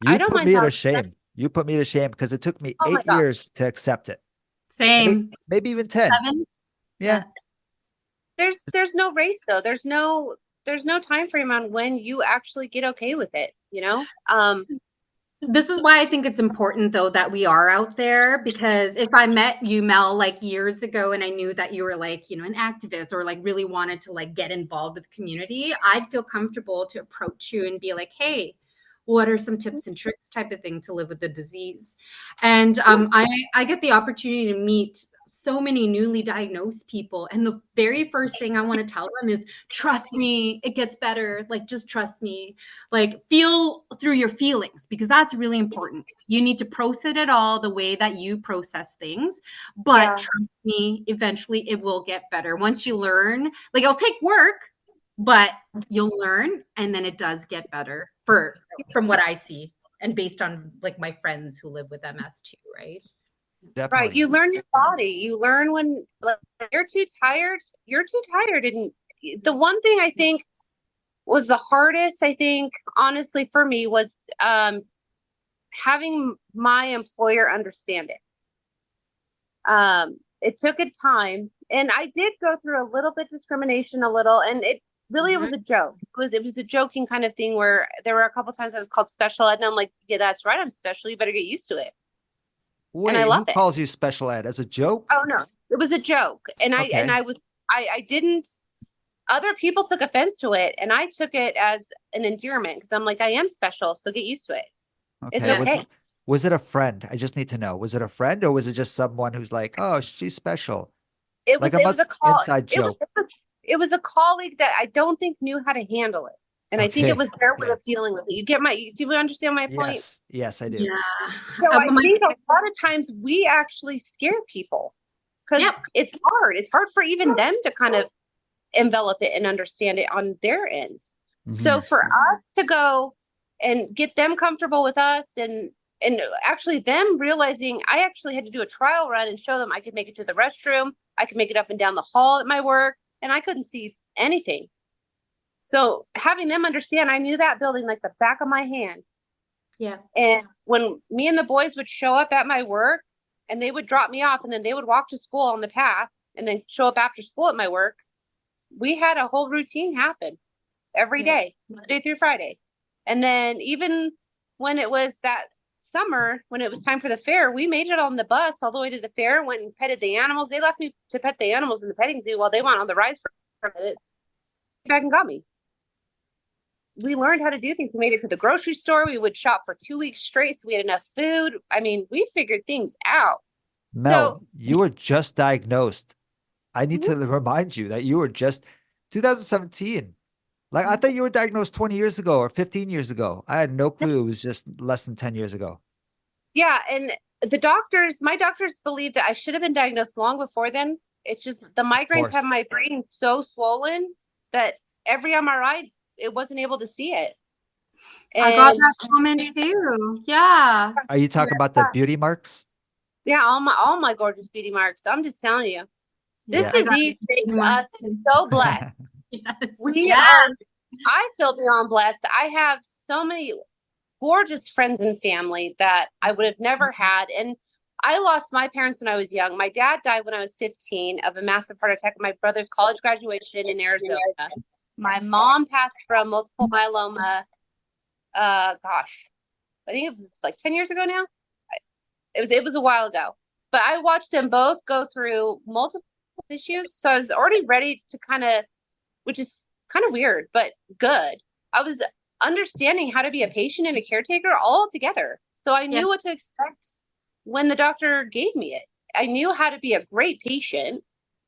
I You don't put mind me to talking. shame. You put me to shame because it took me Oh my 8 God. years to accept it. Same. Maybe even 10. 7. Yeah. There's no race though. There's no time frame on when you actually get okay with it, This is why I think it's important though that we are out there, because if I met you, Mel, like years ago, and I knew that you were like, an activist or like really wanted to like get involved with the community, I'd feel comfortable to approach you and be like, hey, what are some tips and tricks type of thing to live with the disease? And I get the opportunity to meet so many newly diagnosed people. And the very first thing I want to tell them is, trust me, it gets better. Like, just trust me. Like, feel through your feelings, because that's really important. You need to process it all the way that you process things. But Yeah. trust me, eventually it will get better. Once you learn, like, it'll take work, but you'll learn, and then it does get better from what I see, and based on like my friends who live with MS too, right? Definitely. Right. You learn your body. You learn when like, you're too tired. You're too tired. And the one thing I think was the hardest, I think, honestly, for me was having my employer understand it. It took a time, and I did go through a little bit discrimination, and it really it was a joke. It was a joking kind of thing where there were a couple times I was called special ed, and I'm like, yeah, that's right, I'm special. You better get used to it. Wait, and I love who calls you special ed? As a joke? Oh no, it was a joke, and Okay. I didn't. Other people took offense to it, and I took it as an endearment because I'm like, I am special, so get used to it. Okay. It's okay. Was it a friend? I just need to know. Was it a friend or was it just someone who's like, oh, she's special? It Like was a call. inside joke. It was a colleague that I don't think knew how to handle it, and I think it Okay. was their way of dealing with it. Do you understand my point? Yes, I do. Yeah. So I think a lot of times we actually scare people because it's hard. It's hard for even them to kind of envelop it and understand it on their end. Mhm. So for us to go and get them comfortable with us and actually them realizing I actually had to do a trial run and show them I could make it to the restroom, I could make it up and down the hall at my work, and I couldn't see anything. So having them understand, I knew that building like the back of my hand. Yeah. And when me and the boys would show up at my work and they would drop me off and then they would walk to school on the path and then show up after school at my work, we had a whole routine happen every day, Monday through Friday. And then even when it was that summer, when it was time for the fair, we made it on the bus all the way to the fair, went and petted the animals. They left me to pet the animals in the petting zoo while they went on the rides for minutes. Back and got me. We learned how to do things. We made it to the grocery store. We would shop for 2 weeks straight, so we had enough food. I mean, we figured things out. Mel, you were just diagnosed. I need to remind you that you were just 2017. Like, I thought you were diagnosed 20 years ago or 15 years ago. I had no clue. It was just less than 10 years ago. Yeah. And my doctors believe that I should have been diagnosed long before then. It's just the migraines have my brain so swollen that every MRI, it wasn't able to see it. And I got that comment too. Yeah. Are you talking about the beauty marks? Yeah, all my gorgeous beauty marks. I'm just telling you. This disease makes us so blessed. I feel beyond blessed. I have so many gorgeous friends and family that I would have never had. And I lost my parents when I was young. My dad died when I was 15 of a massive heart attack at my brother's college graduation in Arizona. My mom passed from multiple myeloma. Gosh, I think it was like 10 years ago now. It was a while ago, but I watched them both go through multiple issues. So I was already ready to which is kind of weird, but good. I was understanding how to be a patient and a caretaker all together. So I knew what to expect when the doctor gave me it. I knew how to be a great patient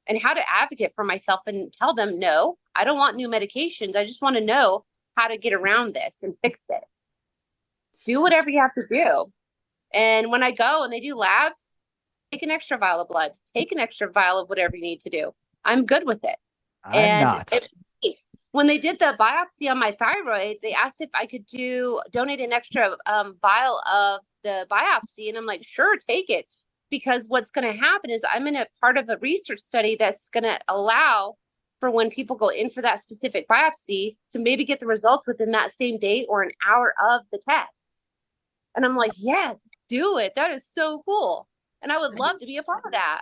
and how to advocate for myself and tell them, no, I don't want new medications. I just want to know how to get around this and fix it. Do whatever you have to do. And when I go and they do labs, take an extra vial of blood, take an extra vial of whatever you need to do. I'm good with it. I'm not. When they did the biopsy on my thyroid, they asked if I could donate an extra vial of the biopsy. And I'm like, sure, take it. Because what's going to happen is I'm in a part of a research study that's going to allow for when people go in for that specific biopsy to maybe get the results within that same day or an hour of the test. And I'm like, yeah, do it. That is so cool. And I would love to be a part of that.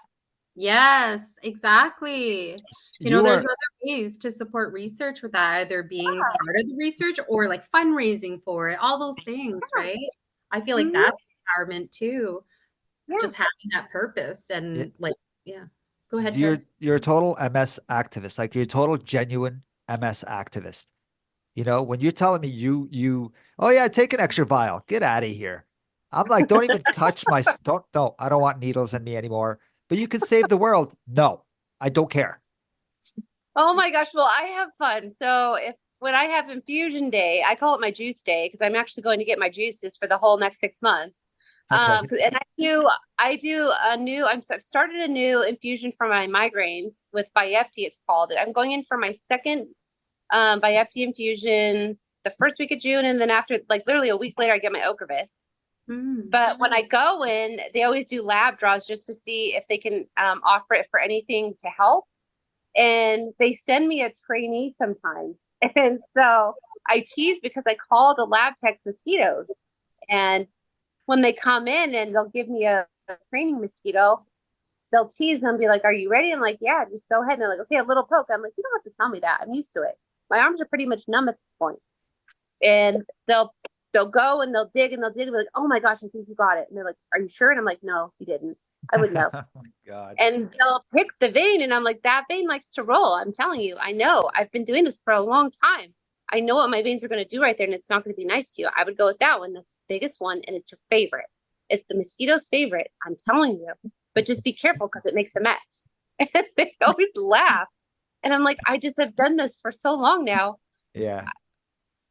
Yes, exactly. You there's are- other ways to support research with that, either being part of the research or like fundraising for it, all those things, right? I feel like that's empowerment too. Yeah. Just having that purpose and Go ahead, You're Ted. you're a total MS activist. Like you're a total genuine MS activist. When you're telling me oh yeah, take an extra vial, get out of here. I'm like, don't even touch my don't no, I don't want needles in me anymore. But you can save the world. No, I don't care. Oh my gosh. Well, I have fun. So when I have infusion day, I call it my juice day because I'm actually going to get my juices for the whole next 6 months. Okay. And I've started a new infusion for my migraines with Vyepti, it's called. I'm going in for my second Vyepti infusion the first week of June. And then after, like literally a week later, I get my Ocrevus. But when I go in, they always do lab draws just to see if they can offer it for anything to help. And they send me a trainee sometimes. And so I tease because I call the lab techs mosquitoes. And when they come in and they'll give me a training mosquito, they'll tease them and be like, are you ready? I'm like, yeah, just go ahead. And they're like, okay, a little poke. I'm like, you don't have to tell me that. I'm used to it. My arms are pretty much numb at this point. And they'll go and they'll dig and be like, oh my gosh, I think you got it. And they're like, are you sure? And I'm like, no, you didn't. I would know. Oh my God. And they'll pick the vein and I'm like, that vein likes to roll. I'm telling you, I know. I've been doing this for a long time. I know what my veins are going to do right there and it's not going to be nice to you. I would go with that one, the biggest one, and it's your favorite. It's the mosquito's favorite. I'm telling you. But just be careful because it makes a mess. And they always laugh. And I'm like, I just have done this for so long now. Yeah.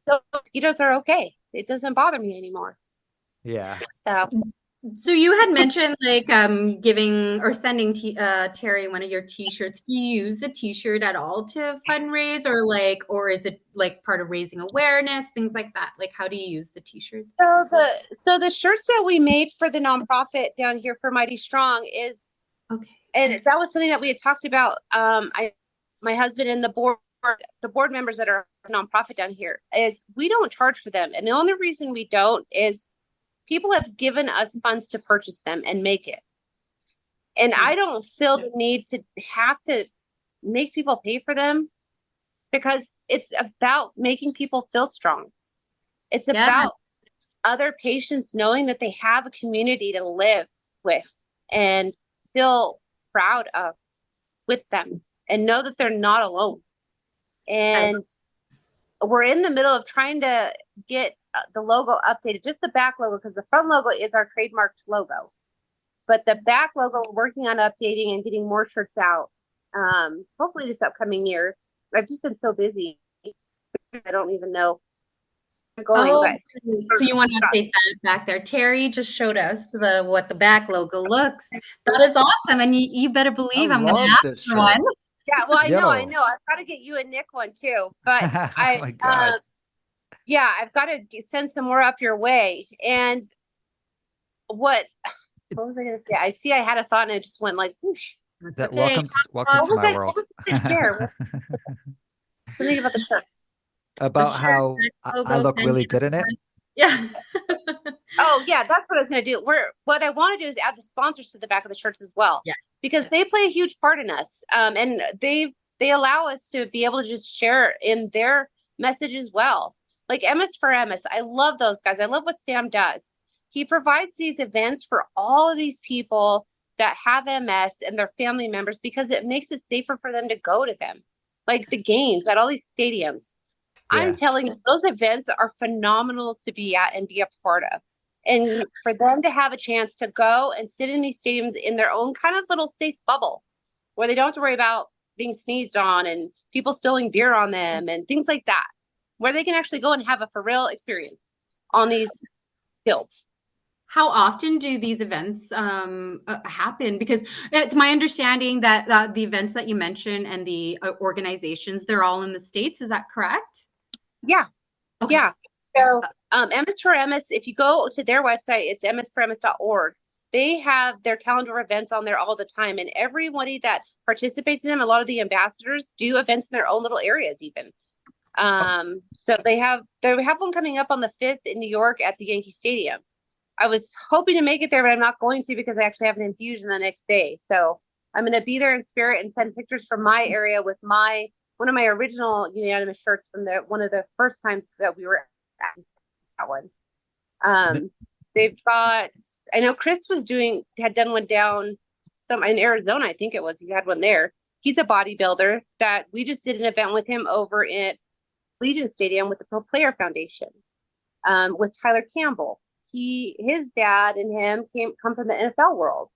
So mosquitoes are okay. It doesn't bother me anymore. Yeah. So you had mentioned like giving or sending Terry one of your t-shirts. Do you use the t-shirt at all to fundraise or is it like part of raising awareness, things like that? Like how do you use the t-shirts? So the shirts that we made for the nonprofit down here for Mighty Strong is okay. And that was something that we had talked about. My husband and the board members that are a nonprofit down here is we don't charge for them. And the only reason we don't is people have given us funds to purchase them and make it. And I don't feel the need to have to make people pay for them because it's about making people feel strong. It's about other patients knowing that they have a community to live with and feel proud of with them and know that they're not alone. And we're in the middle of trying to get the logo updated, just the back logo, because the front logo is our trademarked logo. But the back logo, we're working on updating and getting more shirts out. Hopefully this upcoming year. I've just been so busy. I don't even know. So you want to update that back there. Terry just showed us what the back logo looks. That is awesome. And you better believe I'm going to ask for one. Yeah, well, I know. I've got to get you and Nick one too. But Oh my God. I've got to send some more up your way. And what was I going to say? I see I had a thought and it just went like, whoosh. Welcome to my world. Something about the shirt. About how I look really good in it. Yeah. Oh yeah, that's what I was going to do. What I want to do is add the sponsors to the back of the shirts as well. Yeah. Because they play a huge part in us. And they've they allow us to be able to just share in their message as well. Like MS for MS. I love those guys. I love what Sam does. He provides these events for all of these people that have MS and their family members because it makes it safer for them to go to them. Like the games at all these stadiums. Yeah. I'm telling you, those events are phenomenal to be at and be a part of. And for them to have a chance to go and sit in these stadiums in their own kind of little safe bubble where they don't have to worry about being sneezed on and people spilling beer on them and things like that, where they can actually go and have a for real experience on these fields. How often do these events happen? Because it's my understanding that the events that you mentioned and the organizations, they're all in the States. Is that correct? Yeah. Okay. Yeah. So MS for MS, if you go to their website, it's msforms.org. They have their calendar events on there all the time. And everybody that participates in them, a lot of the ambassadors do events in their own little areas even. So they have one coming up on the 5th in New York at the Yankee Stadium. I was hoping to make it there, but I'm not going to because I actually have an infusion the next day. So I'm going to be there in spirit and send pictures from my area with one of my original unanimous shirts from one of the first times that we were at that one. They've got, I know Chris had done one down in Arizona. I think it was, he had one there. He's a bodybuilder that we just did an event with him over at Legion Stadium with the Pro Player Foundation, with Tyler Campbell. His dad and him come from the NFL world,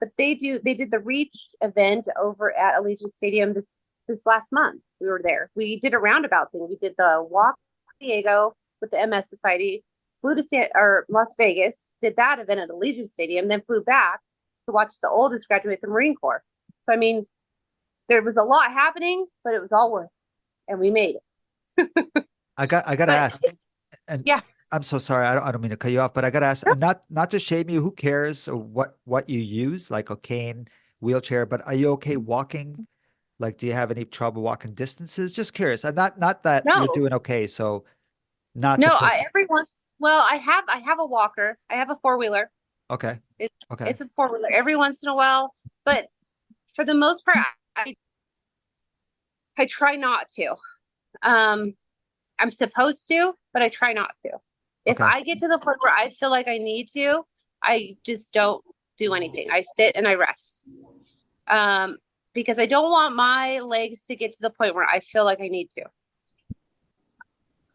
but they did the Reach event over at Allegiant Stadium this last month. We were there. We did a roundabout thing. We did the walk to Diego with the MS Society, flew to Las Vegas, did that event at Allegiant Stadium, then flew back to watch the oldest graduate the Marine Corps. So I mean, there was a lot happening, but it was all worth it, and we made it. I got to ask, and yeah. I'm so sorry. I don't mean to cut you off, but I got to ask, and not to shame you. Who cares what you use, like a cane, wheelchair? But are you okay walking? Like, do you have any trouble walking distances? Just curious. I'm not that you're doing okay. So, not no. To I have a walker. I have a 4-wheeler. Okay. It's Okay. a 4-wheeler. Every once in a while, but for the most part, I try not to. I'm supposed to, but I try not to. If I get to the point where I feel like I need to, I just don't do anything. I sit and I rest. Because I don't want my legs to get to the point where I feel like I need to.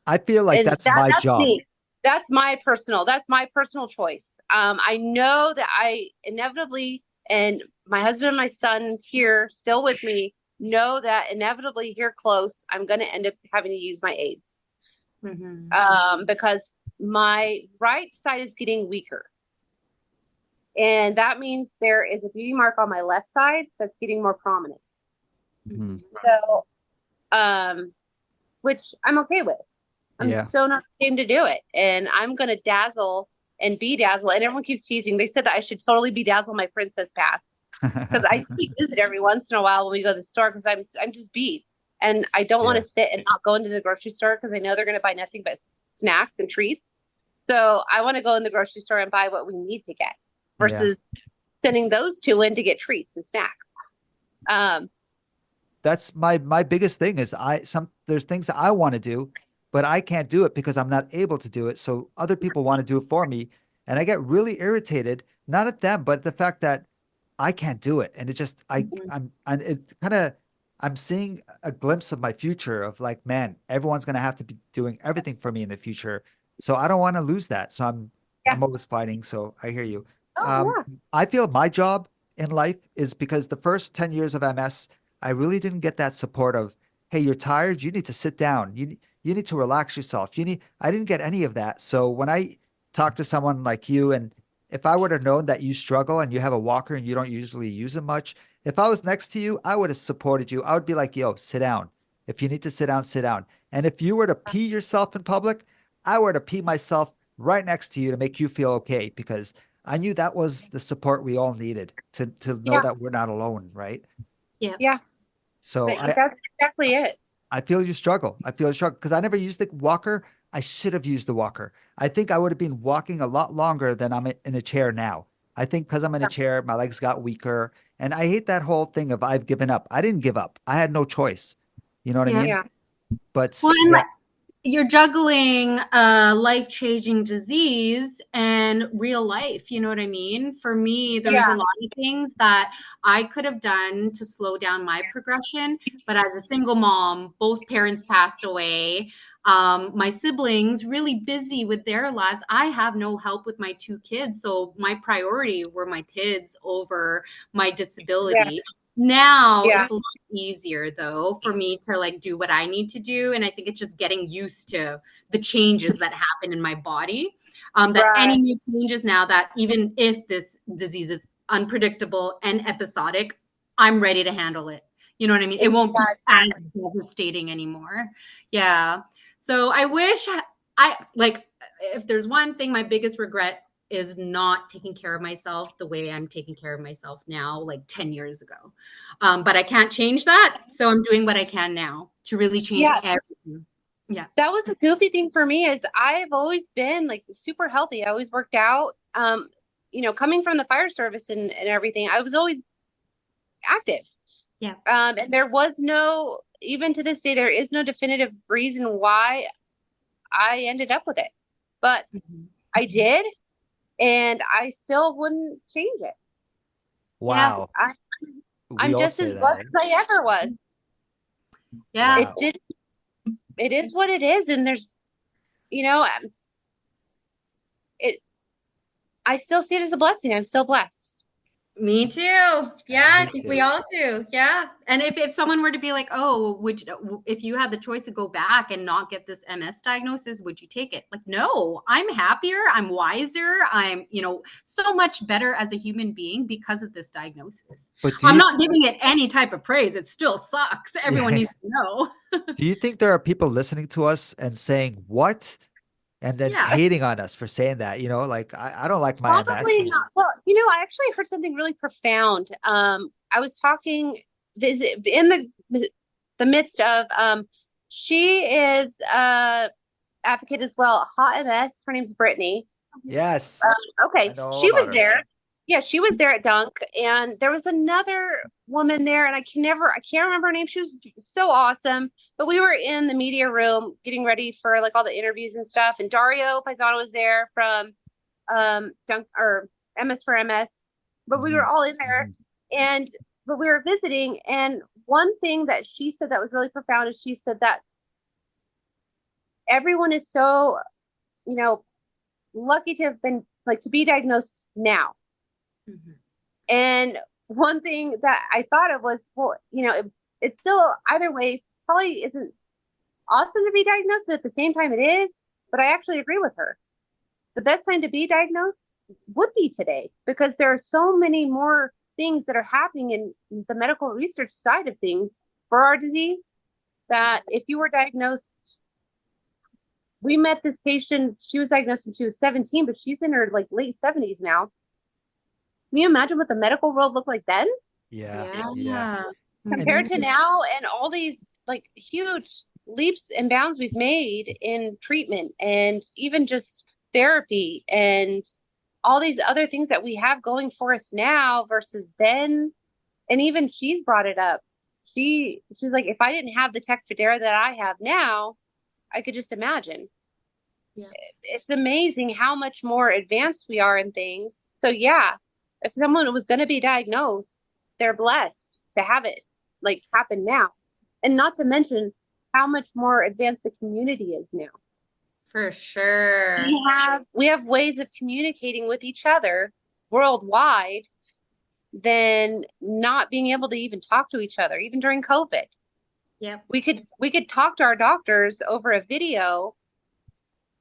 I feel like that's my job. Me. That's my personal choice. I know that I inevitably, and my husband and my son here still with me, know that inevitably here close, I'm going to end up having to use my aids. Mm-hmm. Because my right side is getting weaker. And that means there is a beauty mark on my left side that's getting more prominent. Mm-hmm. So, which I'm okay with. I'm so not ashamed to do it. And I'm going to dazzle and bedazzle. And everyone keeps teasing. They said that I should totally bedazzle my princess path. Because I use it every once in a while when we go to the store because I'm just beat. And I don't want to sit and not go into the grocery store because I know they're going to buy nothing but snacks and treats. So I want to go in the grocery store and buy what we need to get versus sending those two in to get treats and snacks. That's my biggest thing is there's things that I want to do, but I can't do it because I'm not able to do it. So other people want to do it for me. And I get really irritated, not at them, but the fact that I can't do it. And it just, I'm seeing a glimpse of my future of like, man, everyone's going to have to be doing everything for me in the future. So I don't want to lose that. So I'm always fighting. So I hear you. I feel my job in life is because the first 10 years of MS, I really didn't get that support of, hey, you're tired. You need to sit down. You need to relax yourself. I didn't get any of that. So when I talk to someone like you, and if I would have known that you struggle and you have a walker and you don't usually use it much, if I was next to you, I would have supported you. I would be like, yo, sit down. If you need to sit down, sit down. And if you were to pee yourself in public, I were to pee myself right next to you to make you feel okay, because I knew that was the support we all needed to know that we're not alone, right? Yeah. Yeah. So that's exactly it. I feel you struggle. Because I never used the walker. I should have used the walker. I think I would have been walking a lot longer than I'm in a chair now. I think because I'm in a chair, my legs got weaker And I hate that whole thing of I've given up. I didn't give up. I had no choice. You know what I Yeah. mean? Yeah. But Well, and yeah, you're juggling a life-changing disease and real life. You know what I mean? For me, there's a lot of things that I could have done to slow down my progression. But as a single mom, both parents passed away. My siblings really busy with their lives. I have no help with my 2 kids. So my priority were my kids over my disability. Now Yeah. it's a lot easier though for me to like do what I need to do. And I think it's just getting used to the changes that happen in my body. That any new changes now, that even if this disease is unpredictable and episodic, I'm ready to handle it. You know what I mean? It won't be as devastating anymore. Yeah. So I wish if there's one thing, my biggest regret is not taking care of myself the way I'm taking care of myself now, like 10 years ago. But I can't change that. So I'm doing what I can now to really change everything. Yeah. That was the goofy thing for me is I've always been like super healthy. I always worked out. Coming from the fire service and everything, I was always active. Yeah. And there was no, even to this day, there is no definitive reason why I ended up with it. But I did, and I still wouldn't change it. wow. Yeah, I'm We all just say as that, blessed right? as I ever was. Yeah. Wow. It is what it is, and there's, I still see it as a blessing. I'm still blessed. Me too. Yeah, I Me think too. we all do. Yeah. And if someone were to be like, oh, if you had the choice to go back and not get this MS diagnosis, would you take it? Like, no, I'm happier. I'm wiser. I'm, so much better as a human being because of this diagnosis. But I'm not giving it any type of praise. It still sucks. Everyone needs to know. do you think there are people listening to us and saying, what? And then Yeah. hating on us for saying that, like, I don't like my MS. Probably not. Well, I actually heard something really profound. I was talking in the midst of she is advocate as well. Hot MS. Her name's Brittany. Yes. Okay, she was there. Yeah, she was there at Dunk, and there was another woman there, and I can't remember her name. She was so awesome. But we were in the media room getting ready for like all the interviews and stuff, and Dario Paisano was there from Dunk or MS for MS. But we were all in there, but we were visiting, and one thing that she said that was really profound is she said that everyone is so, lucky to have been to be diagnosed now. And one thing that I thought of was, well, it's still either way probably isn't awesome to be diagnosed, but at the same time it is. But I actually agree with her. The best time to be diagnosed would be today, because there are so many more things that are happening in the medical research side of things for our disease, that if you were diagnosed, we met this patient, she was diagnosed when she was 17, but she's in her late 70s now. Can you imagine what the medical world looked like then? Yeah. Compared to now, and all these huge leaps and bounds we've made in treatment and even just therapy and all these other things that we have going for us now versus then. And even she's brought it up. She's like, if I didn't have the Tecfidera that I have now, I could just imagine. Yeah. It's amazing how much more advanced we are in things. So yeah, if someone was going to be diagnosed, they're blessed to have it happen now. And not to mention how much more advanced the community is now. For sure. We have ways of communicating with each other worldwide than not being able to even talk to each other, even during COVID. Yeah. We could talk to our doctors over a video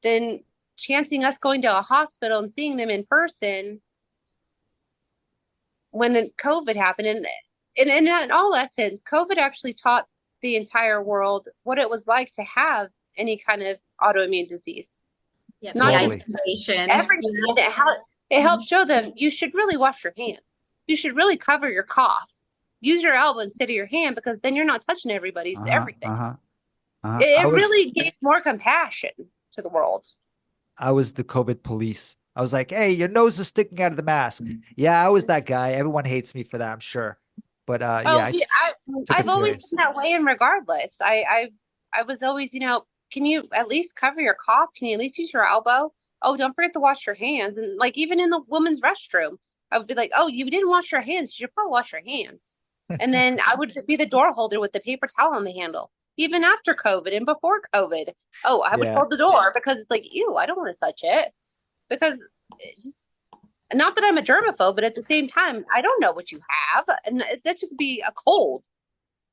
than chancing us going to a hospital and seeing them in person when the COVID happened. And in all essence, COVID actually taught the entire world what it was like to have any kind of autoimmune disease. Yeah, not totally. just everything. It helped show them you should really wash your hands. You should really cover your cough. Use your elbow instead of your hand, because then you're not touching everybody's everything. It really gave more compassion to the world. I was the COVID police I was like, hey, your nose is sticking out of the mask. Yeah, I was that guy. Everyone hates me for that, I'm sure. But Oh, yeah, I yeah, took it I've always been serious. that way, and regardless, I was always, can you at least cover your cough? Can you at least use your elbow? Oh, don't forget to wash your hands. And like even in the women's restroom, I would be like, oh, you didn't wash your hands. You should probably wash your hands. And then I would be the door holder with the paper towel on the handle, even after COVID and before COVID. Oh, I would Yeah. hold the door because it's like, ew, I don't want to touch it because it just not that I'm a germaphobe, but at the same time, I don't know what you have, and that should be a cold.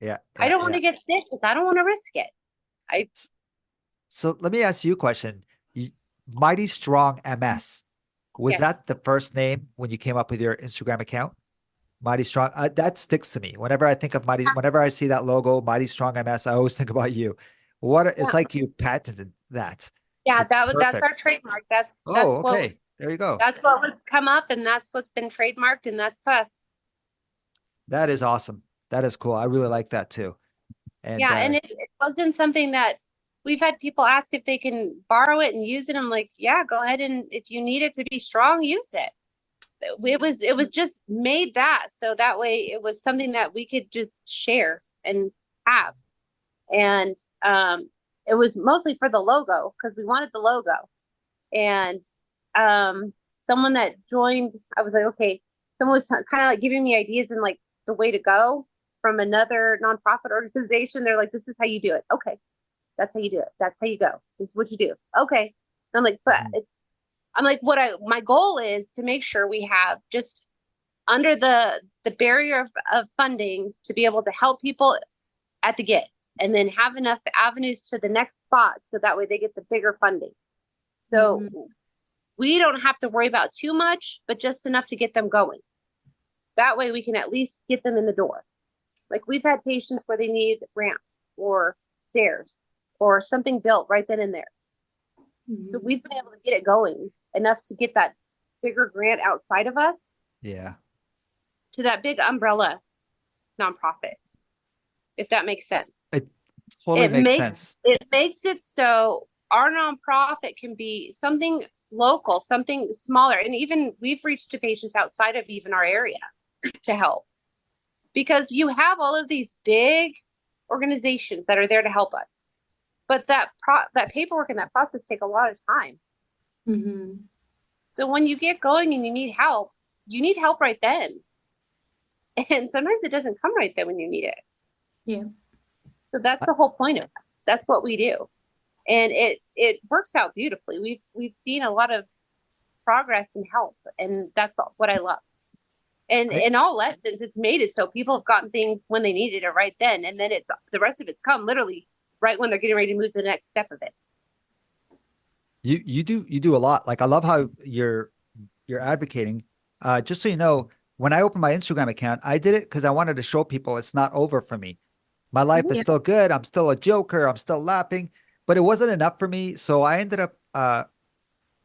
Yeah. I Yeah. don't want Yeah. to get sick because I don't want to risk it. I So let me ask you a question. Mighty Strong MS. Was Yes, that the first name when you came up with your Instagram account? Mighty Strong. That sticks to me. Whenever I think of whenever I see that logo, Mighty Strong MS, I always think about you. It's yeah, like you patented that. yeah. It's That's our perfect. trademark. Oh, okay. There you go. That's what was come up, and that's what's been trademarked, and that's us. That is awesome. That is cool. I really like that too. And Yeah, and it wasn't something that we've had people ask if they can borrow it and use it. I'm like, yeah, go ahead, and if you need it to be strong, use it. It was just made that so that way it was something that we could just share and have. And it was mostly for the logo because we wanted the logo. And someone that joined, I was like, okay, someone was kind of like giving me ideas and like the way to go from another nonprofit organization. They're like, this is how you do it. Okay, that's how you do it. That's how you go. This is what you do. Okay. And I'm like, but I'm like, my goal is to make sure we have just under the barrier of funding to be able to help people at the get and then have enough avenues to the next spot so that way they get the bigger funding. So we don't have to worry about too much, but just enough to get them going. That way we can at least get them in the door. Like we've had patients where they need ramps or stairs or something built right then and there. So we've been able to get it going enough to get that bigger grant outside of us. Yeah. To that big umbrella nonprofit, if that makes sense. It totally makes sense. It makes it so our nonprofit can be something local, something smaller. And even we've reached to patients outside of even our area to help. Because you have all of these big organizations that are there to help us. But that paperwork and that process take a lot of time. So when you get going and you need help right then. And sometimes it doesn't come right then when you need it. Yeah. So that's the whole point of us. That's what we do. And it works out beautifully. We've seen a lot of progress and help, and that's what I love. And in all lessons, it's made it so people have gotten things when they needed it right then, and then the rest of it's come literally right when they're getting ready to move to the next step of it. You do a lot. Like I love how you're advocating. Just so you know, when I opened my Instagram account, I did it because I wanted to show people it's not over for me. My life is still good. I'm still a joker. I'm still laughing, but it wasn't enough for me. So I ended up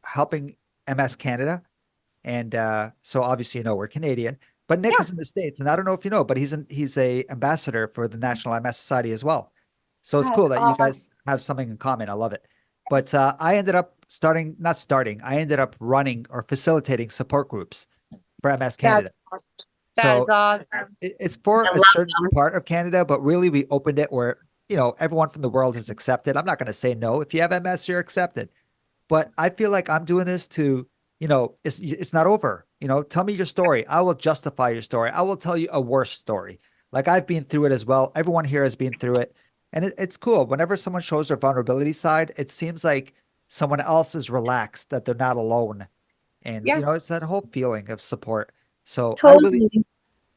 helping MS Canada. And so obviously, we're Canadian, but Nick is in the States. And I don't know if you know, but he's a ambassador for the National MS Society as well. So it's cool that you guys have something in common. I love it. But I ended up I ended up running or facilitating support groups for MS Canada. That is awesome. It's for a certain part of Canada, but really we opened it where, everyone from the world is accepted. I'm not going to say no. If you have MS, you're accepted. But I feel like I'm doing this to, it's not over. Tell me your story. I will justify your story. I will tell you a worse story. Like I've been through it as well. Everyone here has been through it. And it's cool. Whenever someone shows their vulnerability side, it seems like someone else is relaxed, that they're not alone. And, it's that whole feeling of support. So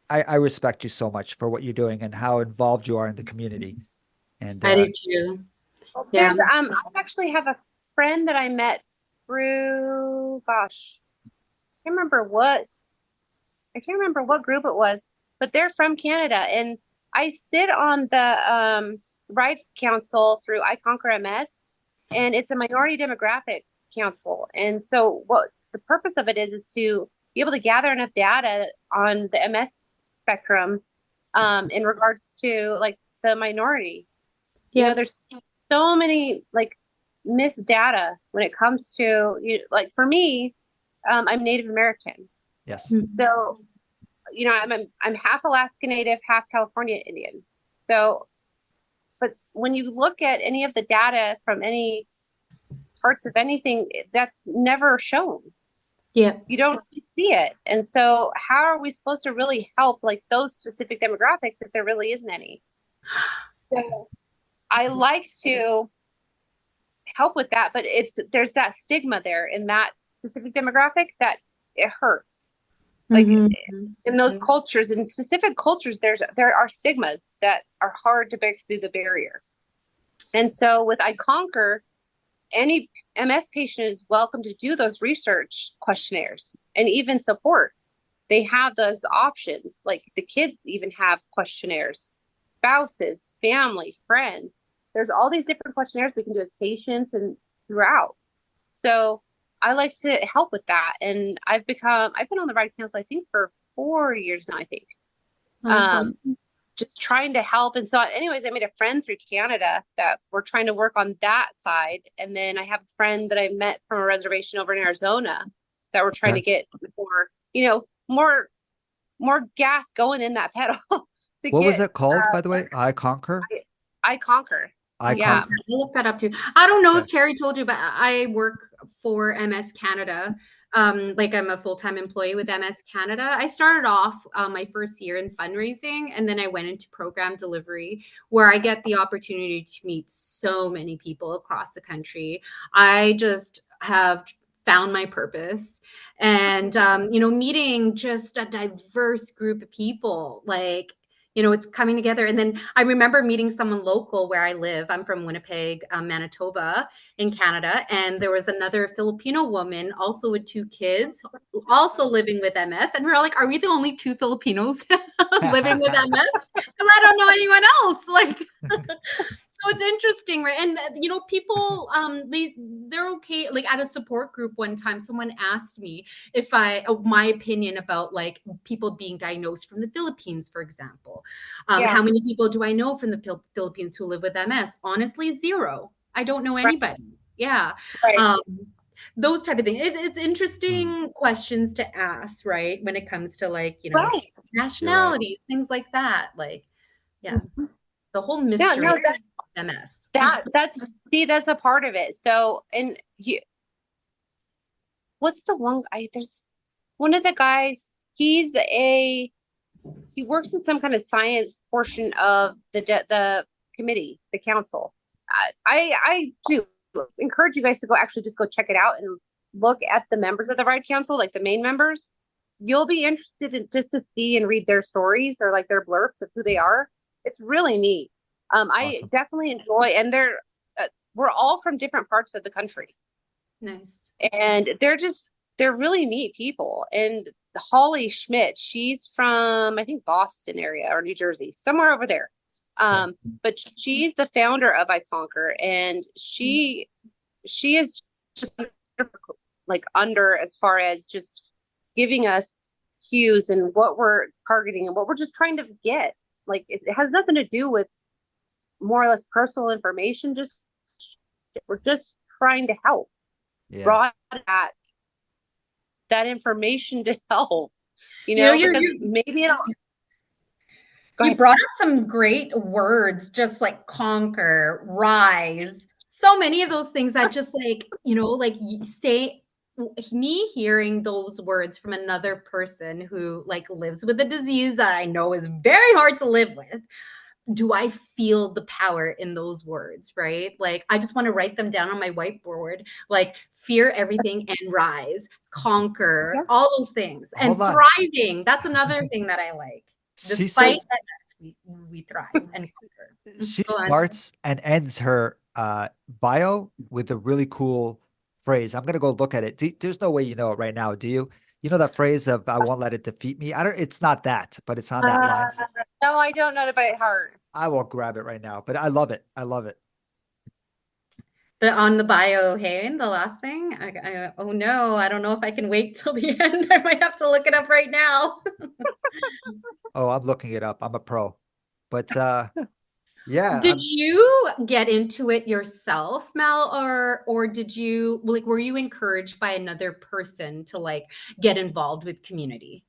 I respect you so much for what you're doing and how involved you are in the community. And I do too. Yeah. I actually have a friend that I met through, gosh, I can't remember what group it was, but they're from Canada. And I sit on the Ride Council through I Conquer MS, and it's a minority demographic council. And so what the purpose of it is to be able to gather enough data on the MS spectrum in regards to like the minority. There's so many like missed data when it comes to like for me, I'm Native American. Yes. So, I'm half Alaska Native, half California Indian. So, but when you look at any of the data from any parts of anything, that's never shown. Yeah. You don't see it. And so how are we supposed to really help like those specific demographics if there really isn't any? So I like to help with that, but there's that stigma there in that specific demographic that it hurts. Like in those cultures, in specific cultures, there are stigmas that are hard to break through the barrier. And so with I Conquer, any MS patient is welcome to do those research questionnaires and even support. They have those options. Like the kids even have questionnaires, spouses, family, friends. There's all these different questionnaires we can do as patients and throughout. So I like to help with that. And I've been on the Right Council, I think for 4 years now, I think. Awesome. Just trying to help. And so anyways, I made a friend through Canada that we're trying to work on that side. And then I have a friend that I met from a reservation over in Arizona that we're trying to get more gas going in that pedal. What was it called, by the way? I Conquer? I Conquer. Yeah, I'll look that up too. I don't know if Terry told you, but I work for MS Canada. Like I'm a full-time employee with MS Canada. I started off my first year in fundraising, and then I went into program delivery, where I get the opportunity to meet so many people across the country. I just have found my purpose, and meeting just a diverse group of people, like it's coming together. And then I remember meeting someone local where I live. I'm from Winnipeg, Manitoba in Canada. And there was another Filipino woman also with 2 kids, also living with MS. And we were like, are we the only 2 Filipinos living with MS? Because I don't know anyone else. Like, so it's interesting, right? And people, they're okay. Like at a support group one time, someone asked me if my opinion about like people being diagnosed from the Philippines, for example. How many people do I know from the Philippines who live with MS? Honestly, 0. I don't know anybody. Yeah. Right. Those type of things. It's interesting questions to ask, right? When it comes to like, nationalities, things like that. Like, yeah, the whole mystery of MS. That's a part of it. So, and what's the one? There's one of the guys. He works in some kind of science portion of the committee, the council. I do encourage you guys to just go check it out and look at the members of the Ride Council, like the main members. You'll be interested in just to see and read their stories or like their blurbs of who they are. It's really neat. Awesome. I definitely enjoy, and we're all from different parts of the country. Nice. And they're really neat people. And Holly Schmidt, she's from, I think, Boston area or New Jersey, somewhere over there. But she's the founder of I Conquer, and she is just like under as far as just giving us cues and what we're targeting and what we're just trying to get. Like it has nothing to do with more or less personal information. We're just trying to help. Brought that information to help. Because maybe it'll. You brought up some great words, just like conquer, rise. So many of those things that just like, like say, me hearing those words from another person who like lives with a disease that I know is very hard to live with. Do I feel the power in those words, right? Like, I just want to write them down on my whiteboard, like fear everything and rise, conquer, all those things. And thriving, that's another thing that I like. Despite that, we thrive and conquer. She starts and ends her bio with a really cool phrase. I'm going to go look at it. There's no way you know it right now, do you? You know that phrase of "I won't let it defeat me." It's not that, but it's on that line. No, I don't know it by heart. I will grab it right now, but I love it. I love it. On the bio, hey, the last thing. Oh no, I don't know if I can wait till the end. I might have to look it up right now. Oh, I'm looking it up. I'm a pro, but Yeah. Did you get into it yourself, Mel, or did you like were you encouraged by another person to like get involved with community?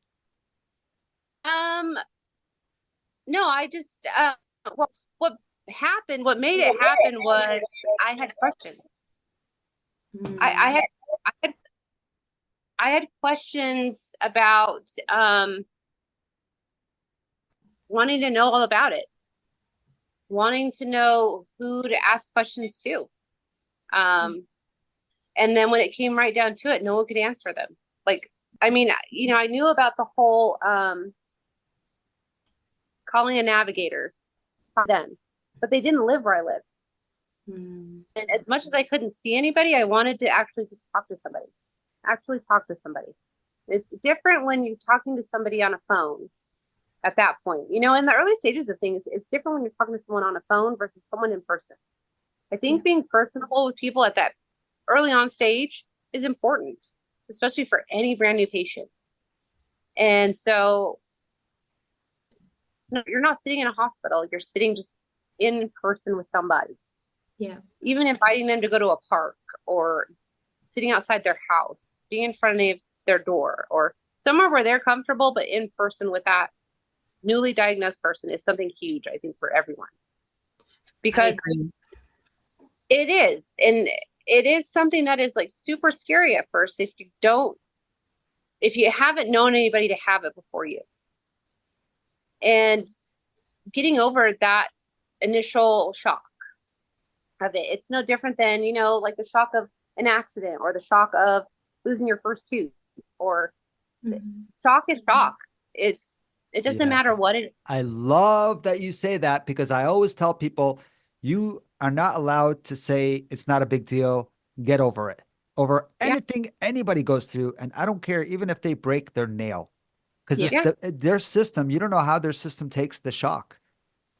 Um, no, I just what happened, what made it happen was I had questions. I had I had I had questions about wanting to know all about it, wanting to know who to ask questions to. And then when it came right down to it, no one could answer them. Like, I mean, I knew about the whole calling a navigator then, but they didn't live where I lived. And as much as I couldn't see anybody, I wanted to actually just talk to somebody. Actually talk to somebody. It's different when you're talking to somebody on a phone at that point. In the early stages of things, it's different when you're talking to someone on a phone versus someone in person. I think being personable with people at that early on stage is important, especially for any brand new patient. And so you're not sitting in a hospital, you're sitting just in person with somebody. Yeah. Even inviting them to go to a park or sitting outside their house, being in front of their door or somewhere where they're comfortable, but in person with that newly diagnosed person is something huge, I think, for everyone. Because it is. And it is something that is like super scary at first if you haven't known anybody to have it before you. And getting over that initial shock of it, it's no different than, like the shock of an accident or the shock of losing your first tooth or shock is shock. It doesn't matter what it is. I love that you say that because I always tell people you are not allowed to say it's not a big deal. Get over it. Over anything anybody goes through. And I don't care even if they break their nail because their system, you don't know how their system takes the shock.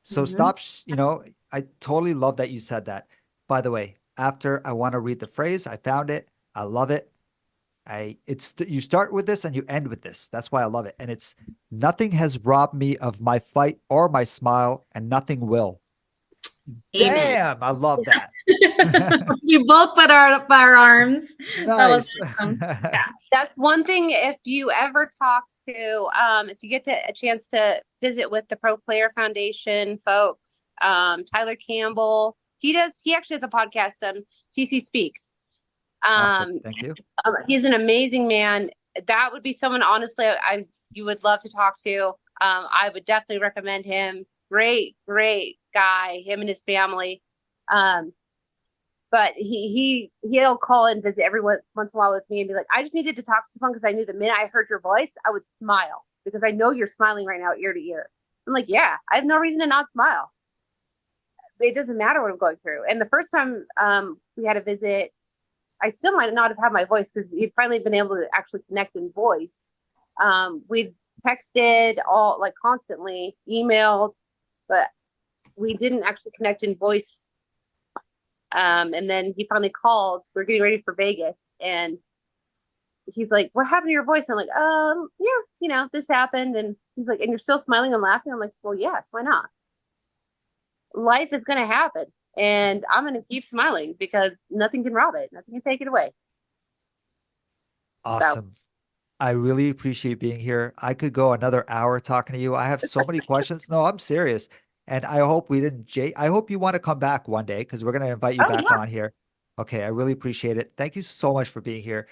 So stop, I totally love that you said that. By the way, after I want to read the phrase, I found it. I love it. You start with this and you end with this. That's why I love it. And it's nothing has robbed me of my fight or my smile, and nothing will. Amen. Damn, I love that. We both put our arms. Nice. That was awesome. That's one thing. If you ever talk to, if you get a chance to visit with the Pro Player Foundation folks, Tyler Campbell, he actually has a podcast on TC Speaks. Awesome. Thank you. He's an amazing man. That would be someone, honestly, you would love to talk to. I would definitely recommend him. Great guy, him and his family. But he'll call and visit every once in a while with me and be like, I just needed to talk to someone because I knew the minute I heard your voice, I would smile because I know you're smiling right now ear to ear. I'm like, yeah, I have no reason to not smile. It doesn't matter what I'm going through. And the first time we had a visit, I still might not have had my voice because we'd finally been able to actually connect in voice. We'd texted all like constantly, emailed, but we didn't actually connect in voice. And then he finally called. We're getting ready for Vegas, and he's like, "What happened to your voice?" I'm like, yeah, this happened." And he's like, "And you're still smiling and laughing?" I'm like, "Well, yes, why not? Life is going to happen, and I'm going to keep smiling because nothing can rob it. Nothing can take it away." Awesome. So. I really appreciate being here. I could go another hour talking to you. I have so many questions. No, I'm serious. And I hope I hope you want to come back one day because we're going to invite you back on here. Okay. I really appreciate it. Thank you so much for being here.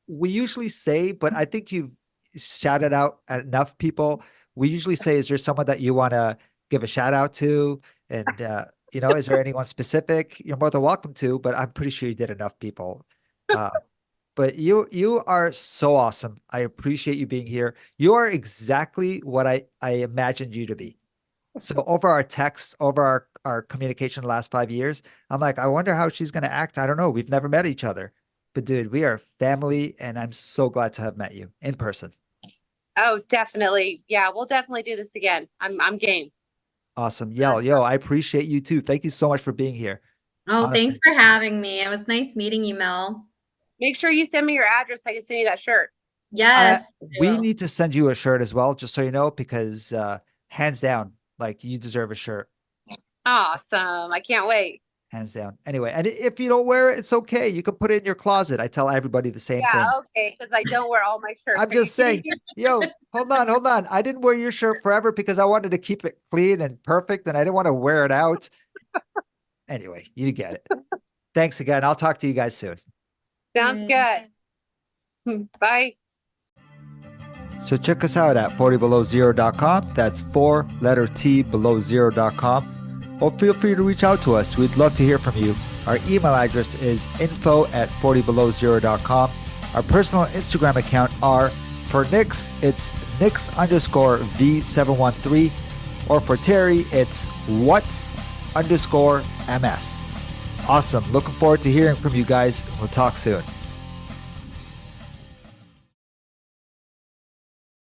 We usually say, but I think you've shouted out at enough people. We usually say, is there someone that you want to give a shout out to? And, is there anyone specific? You're more than welcome to, but I'm pretty sure you did enough people. But you are so awesome. I appreciate you being here. You are exactly what I imagined you to be. So over our texts, over our communication the last 5 years, I'm like, I wonder how she's going to act. I don't know. We've never met each other. But dude, we are family, and I'm so glad to have met you in person. Oh, definitely. Yeah, we'll definitely do this again. I'm game. Awesome. Yo, I appreciate you too. Thank you so much for being here. Oh, honestly. Thanks for having me. It was nice meeting you, Mel. Make sure you send me your address so I can send you that shirt. Yes. We need to send you a shirt as well, just so you know, because hands down, like you deserve a shirt. Awesome. I can't wait. Hands down. Anyway, and if you don't wear it, it's okay. You can put it in your closet. I tell everybody the same thing. Yeah, okay, because I don't wear all my shirts. I'm just saying, yo, hold on. I didn't wear your shirt forever because I wanted to keep it clean and perfect and I didn't want to wear it out. Anyway, you get it. Thanks again. I'll talk to you guys soon. Sounds good. Bye. So check us out at 40belowzero.com. That's 4 letter T below 0.com. Or feel free to reach out to us. We'd love to hear from you. Our email address is info@40belowzero.com. Our personal Instagram account are, for Nix, it's Nix_V713. Or for Terry, it's What's_MS. Awesome. Looking forward to hearing from you guys. We'll talk soon.